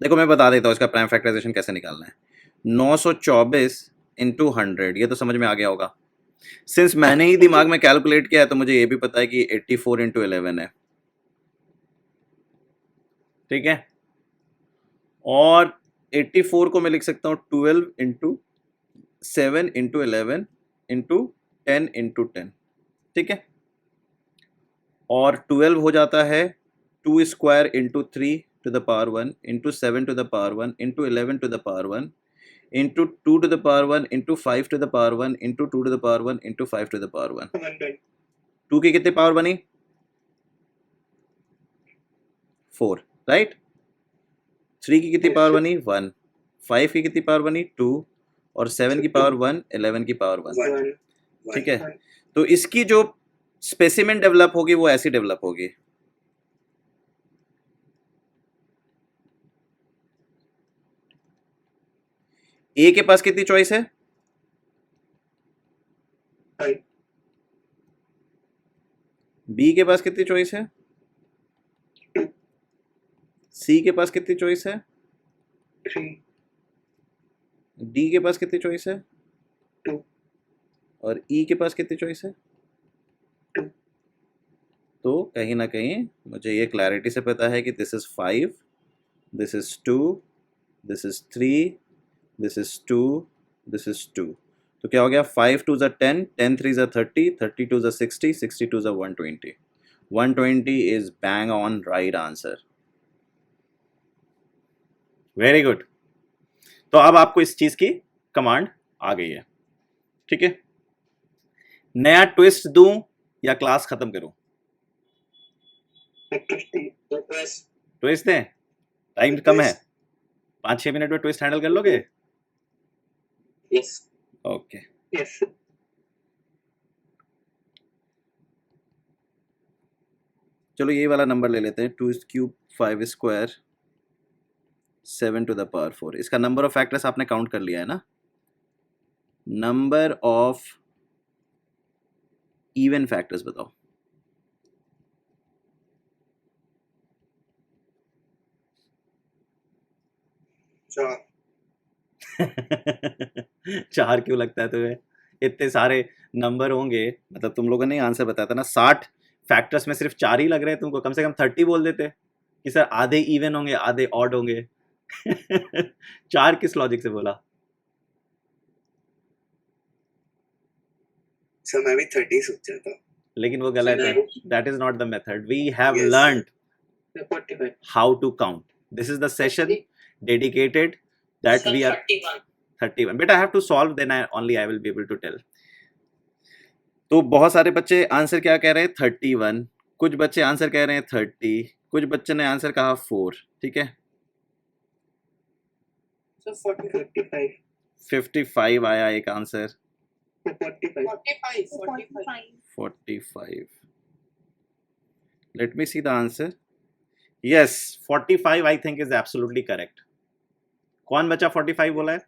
देखो मैं बता देता हूँ इसका प्राइम फैक्टराइजेशन कैसे निकालना है। 924 इंटू 100, ये तो समझ में आ गया होगा। सिंस मैंने ही दिमाग में कैलकुलेट किया है तो मुझे ये भी पता है कि 84 इंटू 11 है, ठीक है। और 84 को मैं लिख सकता हूँ 12 इंटू 7 इंटू 11 इंटू 10 इंटू 10, ठीक है। और 12 हो जाता है 2 square into 3 to the power 1 into 7 to the power 1 into 11 to the power 1 into 2 to the power 1 into 5 to the power 1 into 2 to the power 1 into 5 to the power 1। 100। 2 की कितनी power बनी? 4, right. 3 की कितनी power बनी? 1। 5 की कितनी power बनी? 2। और 7 की पावर 1, 11 की पावर 1, 1। ठीक है। तो इसकी जो स्पेसिमेन डेवलप होगी वो ऐसी डेवलप होगी। ए के पास कितनी चॉइस है? 5। बी के पास कितनी चॉइस है? 2। सी के पास कितनी चॉइस है? 3। डी के पास कितनी चॉइस है? 2। और ई के पास कितनी चॉइस है? 2। तो कहीं ना कहीं मुझे ये क्लैरिटी से पता है कि this is 5, this is 2, this is 3, this is 2, this is 2। तो क्या हो गया? 5 2 ज़ा 10, 10 3 ज़ा 30, 30 2 ज़ा 60, 60 2 ज़ा 120। 120 is bang on right answer. Very good. तो अब आपको इस चीज की कमांड आ गई है, ठीक है। नया ट्विस्ट दूं या क्लास खत्म करूं? ट्विस्ट दें? टाइम कम है, 5-6 मिनट में ट्विस्ट हैंडल कर लोगे? Yes okay. यस। चलो ये वाला नंबर ले लेते हैं, 2 cube 5 square 7 to the power 4। इसका नंबर ऑफ फैक्टर्स आपने काउंट कर लिया है ना? नंबर ऑफ इवन फैक्टर्स बताओ। चार। 4 क्यों लगता है तुम्हें? इतने सारे नंबर होंगे, मतलब तुम लोगों ने आंसर बताया था ना, 60 फैक्टर्स में सिर्फ 4 ही लग रहे हैं तुमको। कम से कम 30 बोल देते कि सर आधे इवन होंगे आधे ऑड होंगे। 4 किस लॉजिक से बोला? सर मैं भी 30 सोचा था। लेकिन वो गलत है। That is not the method. We have Yes. Learned 45 how to count. This is the session dedicated that Sir, we are 31 31। बेटा I have to solve, then only I will be able to tell। तो बहुत सारे बच्चे answer क्या कह रहे हैं? 31। कुछ बच्चे आंसर कह रहे हैं 30। कुछ बच्चे ने आंसर कहा 4, ठीक है। So 45 55 आया एक answer. 45 45। Let me see the answer. Yes, 45 I think is absolutely correct। कौन बच्चा 45 बोला है?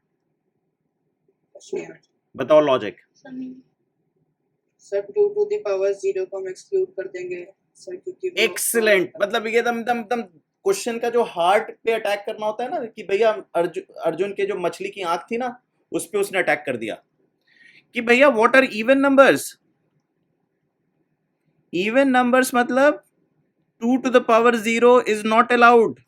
बताओ logic. Sir 2 to the power 0 को हम एक्सक्लूड कर देंगे सर, क्योंकि वो एक्सीलेंट। मतलब ये दम क्वेश्चन का जो हार्ट पे अटैक करना होता है ना, कि भैया अर्जुन के जो मछली की आंख थी ना, उस पे उसने अटैक कर दिया कि भैया what are even numbers? Even numbers मतलब 2 to the power 0 is not allowed.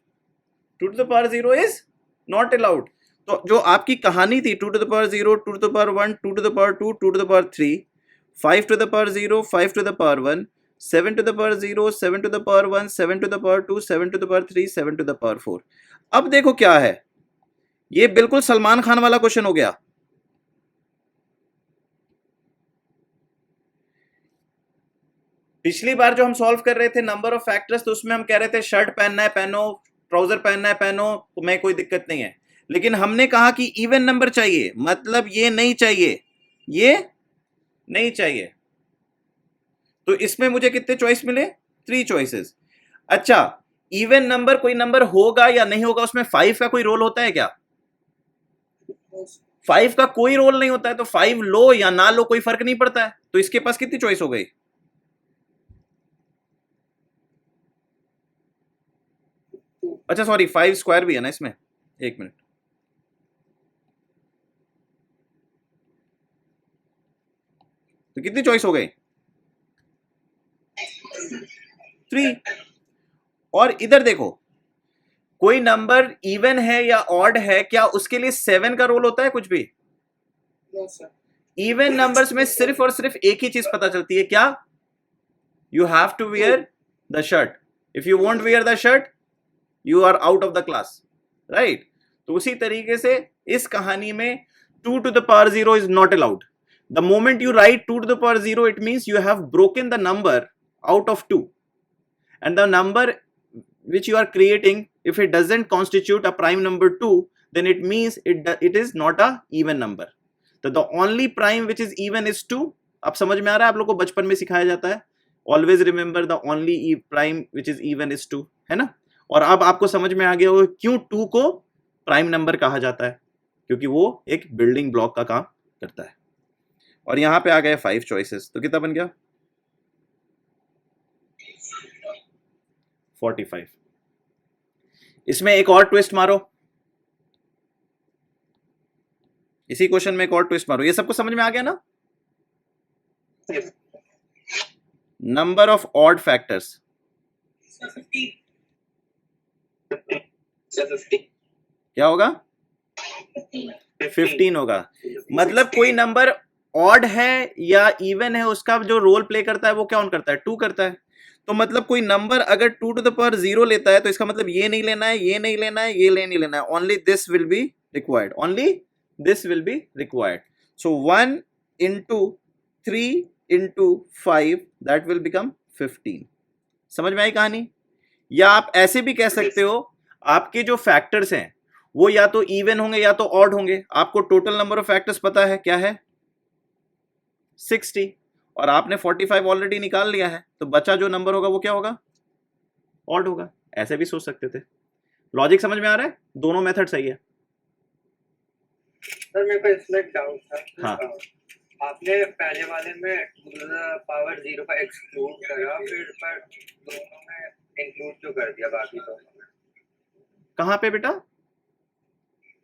2 to the power 0 is not allowed. तो जो आपकी कहानी थी 2 to the power 0, 2 to the power 1, 2 to the power 2, 2 to the power 3, 5 to the power 0, 5 to the power 1, 7 to the power 0, 7 to the power 1, 7 to the power 2, 7 to the power 3, 7 to the power 4। अब देखो क्या है, ये बिल्कुल सलमान खान वाला question हो गया। पिछली बार जो हम सॉल्व कर रहे थे नंबर ऑफ फैक्टर्स, तो उसमें हम कह रहे थे शर्ट पहनना है पहनो, ट्राउजर पहनना है पहनो, मैं कोई दिक्कत नहीं है। लेकिन हमने कहा कि इवन नंबर चाहिए, मतलब ये नहीं चाहिए, ये नहीं चाहिए। तो इसमें मुझे कितने चॉइस मिले? 3 चॉइसेस। अच्छा, इवन नंबर कोई नंबर होगा या नहीं होगा, उसमें 5 का कोई रोल होता है क्या? 5 का कोई रोल नहीं होता है। तो 5 लो या ना लो कोई फर्क नहीं पड़ता है। तो इसके पास कितनी चॉइस हो गई? अच्छा सॉरी, 5 स्क्वायर भी है ना इसमें। एक मिनट, तो कितनी चॉइस हो गई? 3। और इधर देखो, कोई नंबर इवन है या ऑड है, क्या उसके लिए 7 का रोल होता है कुछ भी? No sir. इवन नंबर्स में सिर्फ और सिर्फ एक ही चीज पता चलती है, क्या? You have to wear the shirt. If you want wear the shirt, you are out of the class, right? तो उसी तरीके से इस कहानी में 2 to the power 0 is not allowed. The moment you write 2 to the power 0, it means you have broken the number out of 2. And the number which you are creating, if it doesn't constitute a prime number 2, then it means it is not a even number. So the only prime which is even is 2. अब समझ में आ रहा है? आप लोग को बचपन में सिखाया जाता है, always remember the only prime which is even is 2, है ना? और अब आपको समझ में आ गया हो क्यों 2 को प्राइम नंबर कहा जाता है, क्योंकि वो एक बिल्डिंग ब्लॉक का काम करता है। और यहां पे आ गए 5 चॉइसेस, तो कितना बन गया? 45। इसमें एक और ट्विस्ट मारो, इसी क्वेश्चन में एक और ट्विस्ट मारो। ये सबको समझ में आ गया ना? नंबर ऑफ ऑड फैक्टर्स 50 क्या होगा? 15 होगा। मतलब कोई नंबर ऑड है या इवन है, उसका जो रोल प्ले करता है वो क्या ऑन करता है? 2 करता है। तो मतलब कोई नंबर अगर 2 to the power 0 लेता है, तो इसका मतलब ये नहीं लेना है, ये नहीं लेना है, ये नहीं लेना है, only this will be required, only this will be required. So 1 into 3 into 5 that will become 15। समझ में आई कहानी? या आप ऐसे भी कह सकते हो, आपके जो फैक्टर्स हैं वो या तो इवन होंगे या तो ऑड होंगे। आपको टोटल नंबर ऑफ फैक्टर्स पता है, क्या है? 60, और आपने 45 ऑलरेडी निकाल लिया है, तो बचा जो नंबर होगा वो क्या होगा? ऑड होगा। ऐसे भी सोच सकते थे। लॉजिक समझ में आ रहा है? दोनों मेथड सही है। सर मेरे को इसमें डाउट था। हाँ। आपने पहले वाले में 2 to the power 0 का एक्सक्लूड करा, फिर पर दोनों में इंक्लूड क्यों कर दिया बाकी दोनों में? कहाँ पे बेटा?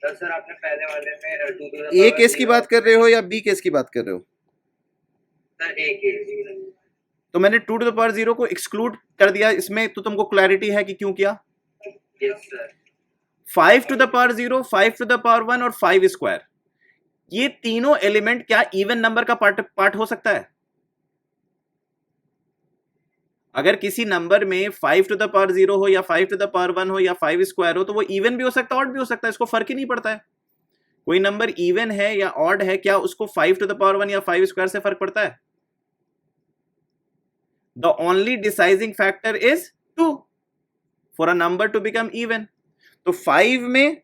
तो सर आपने पहले वाले में 2 to the A power case की 0 बात कर रहे हो या बी केस की बात कर रहे हो? सर एक ही। तो मैंने 2 to the power 0 को एक्सक्लूड कर दिया इसमें, तो तुमको क्लैरिटी है कि क्यों किया? Yes sir. 5 to the power 0, 5 to the power 1 और 5 स्क्वायर, ये तीनों एलिमेंट क्या इवन नंबर का पार्ट हो सकता है? अगर किसी नंबर में 5 to the power 0 हो या 5 to the power 1 हो या 5 स्क्वायर हो, तो वो इवन भी हो सकता है, ऑड भी हो सकता है, इसको फर्क ही नहीं पड़ता है। कोई नंबर इवन है या ऑड है, क्या उसको 5 to the power 1 या 5 स्क्वायर से फर्क पड़ता है? The only deciding factor is 2 for a number two become even. तो 5 में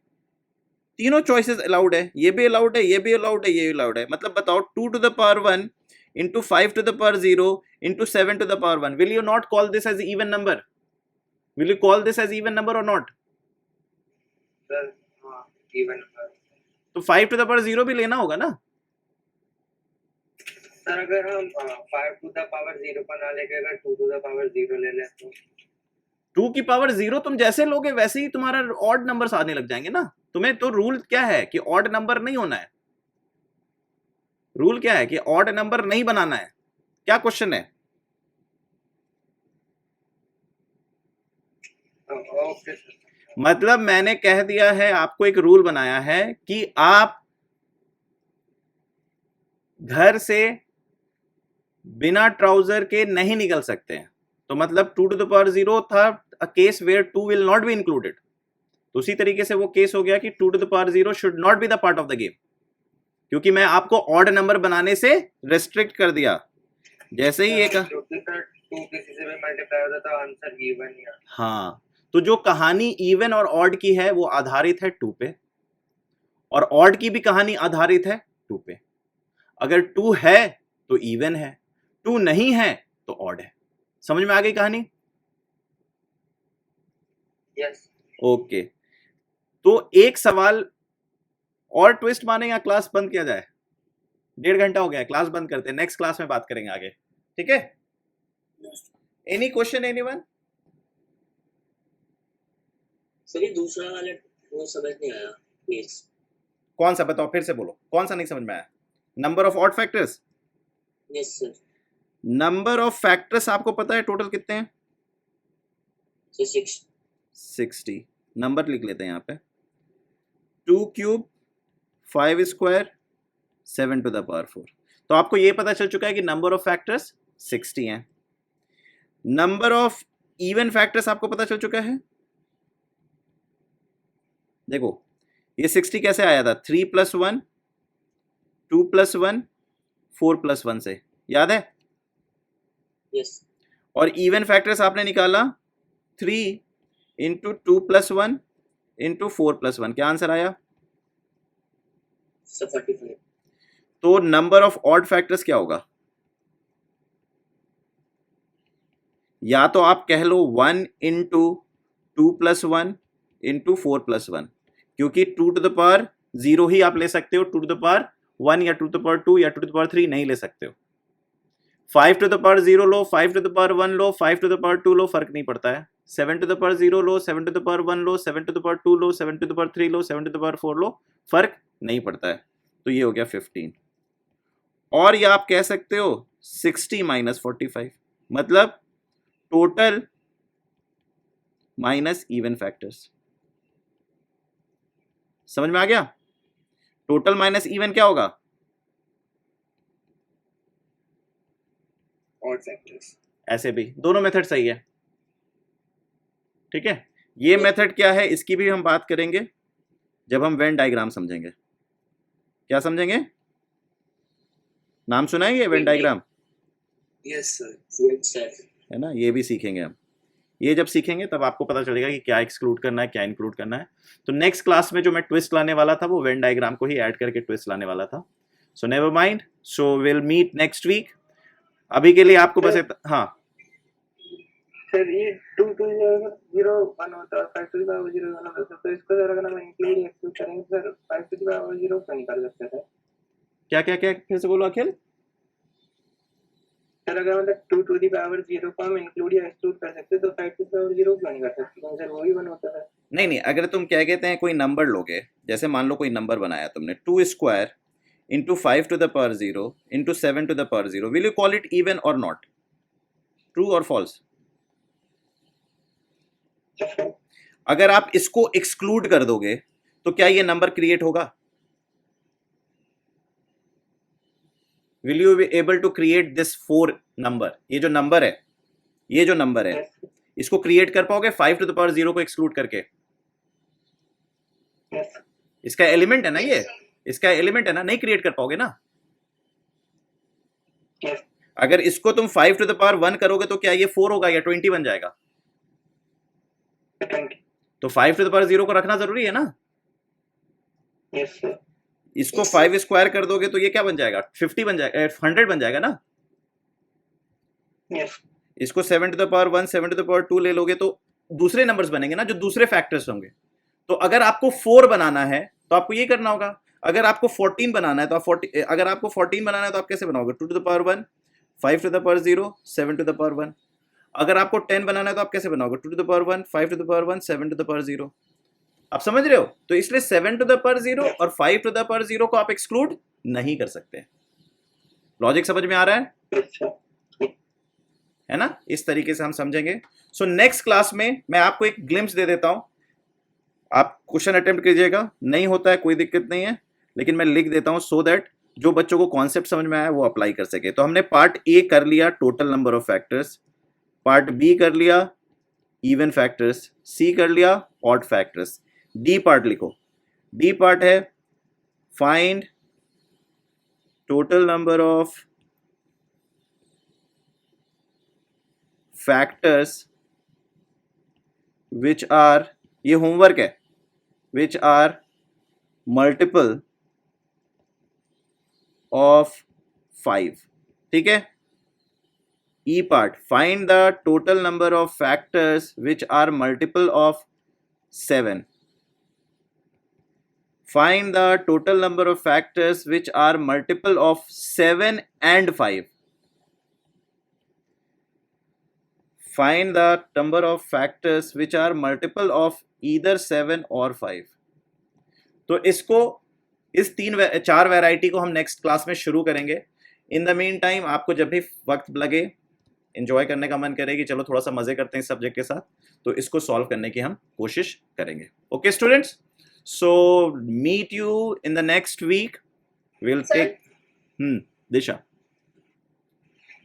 तीनों चॉइसेस अलाउड है, ये भी अलाउड है, ये भी अलाउड है, ये भी अलाउड है। मतलब बताओ 2 to the power 1 into 5 to the power 0 into 7 to the power 1, will you not call this as even number? Will you call this as even number or not? Sir हाँ even number. तो 5 to the power 0 भी लेना होगा ना? Sir अगर हम 5 to the power 0 को ना लेके अगर 2 to the power 0 ले लें तो 2 की पावर 0 तुम जैसे लोगे वैसे ही तुम्हारा ऑड नंबर्स आने लग जाएंगे ना। तुम्हें तो रूल क्या है कि ऑड नंबर नहीं होना है। रूल क्या है कि ऑड नंबर नहीं बनाना है। क्या क्वेश्चन है? Okay sir. मतलब मैंने कह दिया है, आपको एक रूल बनाया है कि आप घर से बिना ट्राउजर के नहीं निकल सकते हैं। तो मतलब 2 to the power 0 था a case where 2 will not be included. तो उसी तरीके से वो केस हो गया कि 2 to the power 0 should not be the part of the game, क्योंकि मैं आपको ऑड नंबर बनाने से रेस्ट्रिक्ट कर दिया। जैसे ही एक क्योंकि सर 2 किसी से भी मल्टीप्लाई होता तो आंसर इवन ही आता। हाँ, तो जो कहानी इवन और ऑड की है वो आधारित है 2 पे, और ऑड की भी कहानी आधारित है 2 पे। अगर 2 है तो इवन है, 2 नहीं है तो ऑड है। समझ में आ गई कहानी? यस। ओके, तो एक सवाल और ट्विस्ट माने या क्लास बंद किया जाए? 1.5 घंटा हो गया, क्लास बंद करते हैं, नेक्स्ट क्लास में बात करेंगे आगे, ठीक है? Any question anyone? सर ये दूसरा वाला वो समझ नहीं आया प्लीज। कौन सा बताओ, फिर से बोलो, कौन सा नहीं समझ में आया? Number of odd factors? Yes sir. Number of factors आपको पता है टोटल कितने हैं? सर 60। नंबर लिख लेते हैं यहाँ पे। 2 cube 5 square 7 to the power 4। तो आपको ये पता चल चुका है कि नंबर ऑफ फैक्टर्स 60 हैं। नंबर ऑफ इवन फैक्टर्स आपको पता चल चुका है। देखो ये 60 कैसे आया था? 3 + 1 2 + 1 4 + 1 से, याद है? यस। और इवन फैक्टर्स आपने निकाला 3 इंटू 2 + 1 इंटू 4 + 1। क्या आंसर आया? सर 45। तो नंबर ऑफ ऑड फैक्टर्स क्या होगा? या तो आप कह लो 1 इंटू 2 + 1 इंटू 4 + 1, क्योंकि 2 टू द पावर 0 ही आप ले सकते हो, 2 टू द पावर 1 या 2 टू द पावर 2 या 2 टू द पावर 3 नहीं ले सकते हो। 5 टू द पावर 0 लो, 5 टू द पावर 1 लो, 5 टू द पावर 2 लो, फर्क नहीं पड़ता है। 7 टू द पावर 0 लो, 7 टू द पावर 1 लो, 7 टू द पावर 2 लो, 7 टू द पावर 3 लो, 7 टू द पावर 4 लो, फर्क नहीं पड़ता है। तो ये हो गया 15। और या आप कह सकते हो 60 - 45, मतलब टोटल माइनस इवन फैक्टर्स। समझ में आ गया? टोटल माइनस इवन क्या होगा? Odd factors. ऐसे भी दोनों मेथड सही है। ठीक है, ये मेथड क्या है इसकी भी हम बात करेंगे जब हम वेन डायग्राम समझेंगे। क्या समझेंगे? नाम सुना है ये Venn diagram? Yes sir. Sir है ना, ये भी सीखेंगे हम। ये जब सीखेंगे तब आपको पता चलेगा कि क्या एक्सक्लूड करना है, क्या इंक्लूड करना है। तो नेक्स्ट क्लास में जो मैं ट्विस्ट लाने वाला था वो वेन डायग्राम को ही ऐड करके ट्विस्ट लाने वाला था। So never mind, so will meet next week. अभी के लिए आपको बस हाँ सर ये 2 2 0 1 होता है, 5 टू द पावर 0 1 होता है, तो इसको जरा अगर हम इंक्लूड एक्सक्लूड करेंगे सर 5 टू द पावर 0 क्यों नहीं कर सकते सर? क्या क्या क्या फिर से बोलो अखिल। सर अगर मतलब 2 टू द पावर 0 को हम इंक्लूड या एक्सक्लूड कर सकते तो 5 टू द पावर 0 क्यों नहीं कर सकते? क्योंकि सर वो ही 1 होता है। नहीं नहीं, अगर तुम क्या कहते हैं कोई नंबर लोगे, जैसे मान लो कोई नंबर बनाया तुमने 2 square into 5 to the power 0 into 7 to the power 0, will you call it even और नॉट? ट्रू और फॉल्स? अगर आप इसको एक्सक्लूड कर दोगे तो क्या ये नंबर क्रिएट होगा? Will you be able to create this 4 number? ये जो नंबर है, ये जो नंबर है, इसको क्रिएट कर पाओगे 5 टू द पावर 0 को एक्सक्लूड करके? इसका एलिमेंट है ना, ये इसका एलिमेंट है ना, नहीं क्रिएट कर पाओगे ना। अगर इसको तुम 5 टू द पावर 1 करोगे तो क्या ये 4 होगा या 20 बन जाएगा? तो 5 टू द पावर 0 को रखना जरूरी है ना। Yes sir. इसको 5 स्क्वायर कर दोगे तो ये क्या बन जाएगा? 50 बन जाएगा, 100 बन जाएगा ना। यस। इसको 7 to the power 1 7 to the power 2 ले लोगे तो दूसरे नंबर्स बनेंगे ना, जो दूसरे फैक्टर्स होंगे। तो अगर आपको 4 बनाना है तो आपको ये करना होगा। अगर आपको 14 बनाना है तो अगर आपको 14 बनाना है तो आप कैसे बनाओगे? 2 to the power 1 5 to the power 0 7 to the power 1। अगर आपको 10 बनाना है तो आप कैसे बनाओगे? 2 to the power 1 5 to the power 1 7 to the power 0। आप समझ रहे हो? तो इसलिए 7 टू द पावर 0 और 5 टू द पावर 0 को आप एक्सक्लूड नहीं कर सकते। लॉजिक समझ में आ रहा है? अच्छा है ना? इस तरीके से हम समझेंगे। सो नेक्स्ट क्लास में मैं आपको एक ग्लिम्स दे देता हूं, आप क्वेश्चन अटेम्प्ट कीजिएगा। नहीं होता है कोई दिक्कत नहीं है, लेकिन मैं लिख देता हूं सो दैट जो बच्चों को कॉन्सेप्ट समझ में आया वो अप्लाई कर सके। तो हमने पार्ट ए कर लिया total number of factors, part B कर लिया इवन फैक्टर्स, सी कर लिया ऑड फैक्टर्स। डी पार्ट लिखो। डी पार्ट है find total number of factors which are, ये होमवर्क है, विच आर मल्टीपल ऑफ 5। ठीक है। E part find the total number of factors which are multiple of 7। Find the total number of factors which are multiple of 7 and 5। Find the number of factors which are multiple of either 7 or 5। तो इसको, इस 4 variety को हम next class में शुरू करेंगे। In the mean time आपको जब भी वक्त लगे, एंजॉय करने का मन करे कि चलो थोड़ा सा मजे करते हैं इस सब्जेक्ट के साथ, तो इसको सॉल्व करने की हम कोशिश करेंगे. Okay students, so meet you in the next week. Will Sir? Take Disha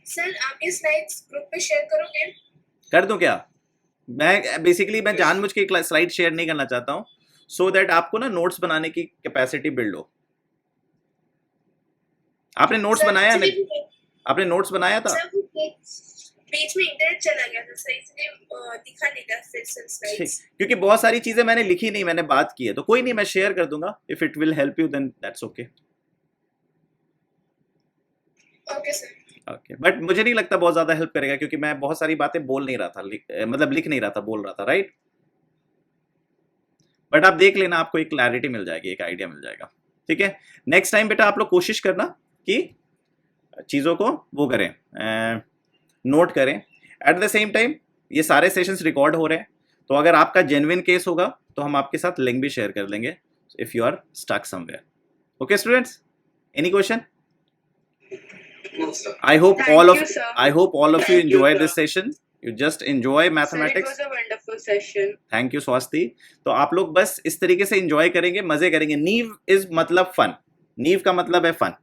sir आप ये स्लाइड्स ग्रुप पे शेयर करोगे? कर दूं क्या? मैं बेसिकली मैं जानबूझ के स्लाइड शेयर नहीं करना चाहता हूँ, सो दैट आपको ना नोट्स बनाने की कैपेसिटी बिल्ड हो. आपने नोट्स Sir, बनाया actually, नहीं? आपने नोट्स बनाया था? सर वो बीच में इंटरनेट चला गया था सर, इसलिए दिखा नहीं गया फिर से ठीक, स्लाइड्स. क्योंकि बहुत सारी चीजें मैंने लिखी नहीं, मैंने बात की है, तो कोई नहीं, मैं शेयर कर दूंगा. If it will help you then that's okay. Okay sir. Okay, but मुझे नहीं लगता बहुत ज्यादा हेल्प करेगा, क्योंकि मैं बहुत सारी बातें बोल नहीं रहा था, मतलब लिख नहीं रहा था, बोल रहा था, राइट? बट आप देख लेना, आपको एक क्लैरिटी मिल जाएगी, एक आइडिया मिल जाएगा. ठीक है, नेक्स्ट टाइम बेटा आप लोग कोशिश करना कि चीज़ों को वो करें, नोट करें. एट द सेम टाइम ये सारे सेशंस रिकॉर्ड हो रहे हैं, तो अगर आपका जेन्युइन केस होगा तो हम आपके साथ लिंक भी शेयर कर देंगे if you are stuck somewhere. Okay students, any question? No, sir. I hope Thank all of you, sir. I hope all of you Thank you, enjoyed sir. this session. You just enjoy Sir, it mathematics. was a wonderful session. Thank you Swasthi. तो आप लोग बस इस तरीके से enjoy करेंगे, मजे करेंगे. नीव इज मतलब फन. नीव का मतलब है फन.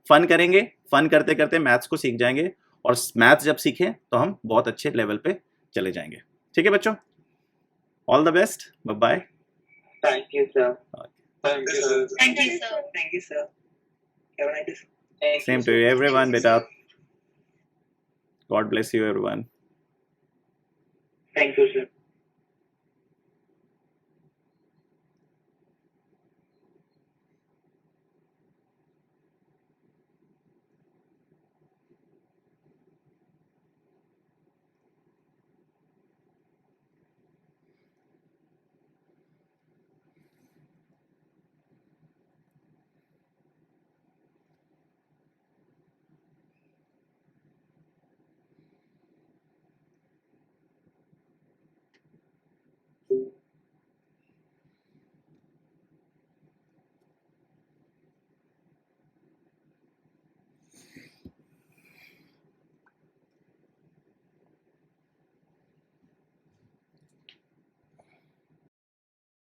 फन करेंगे, फन करते करते मैथ्स को सीख जाएंगे, और मैथ्स जब सीखें तो हम बहुत अच्छे लेवल पे चले जाएंगे. ठीक है बच्चों, all the best, bye bye. Thank you, sir. Thank you, sir. Thank you sir. Thank you, sir. Have a nice day. Thank same you, to sir. You everyone बेटा. God bless you everyone. Thank you, sir.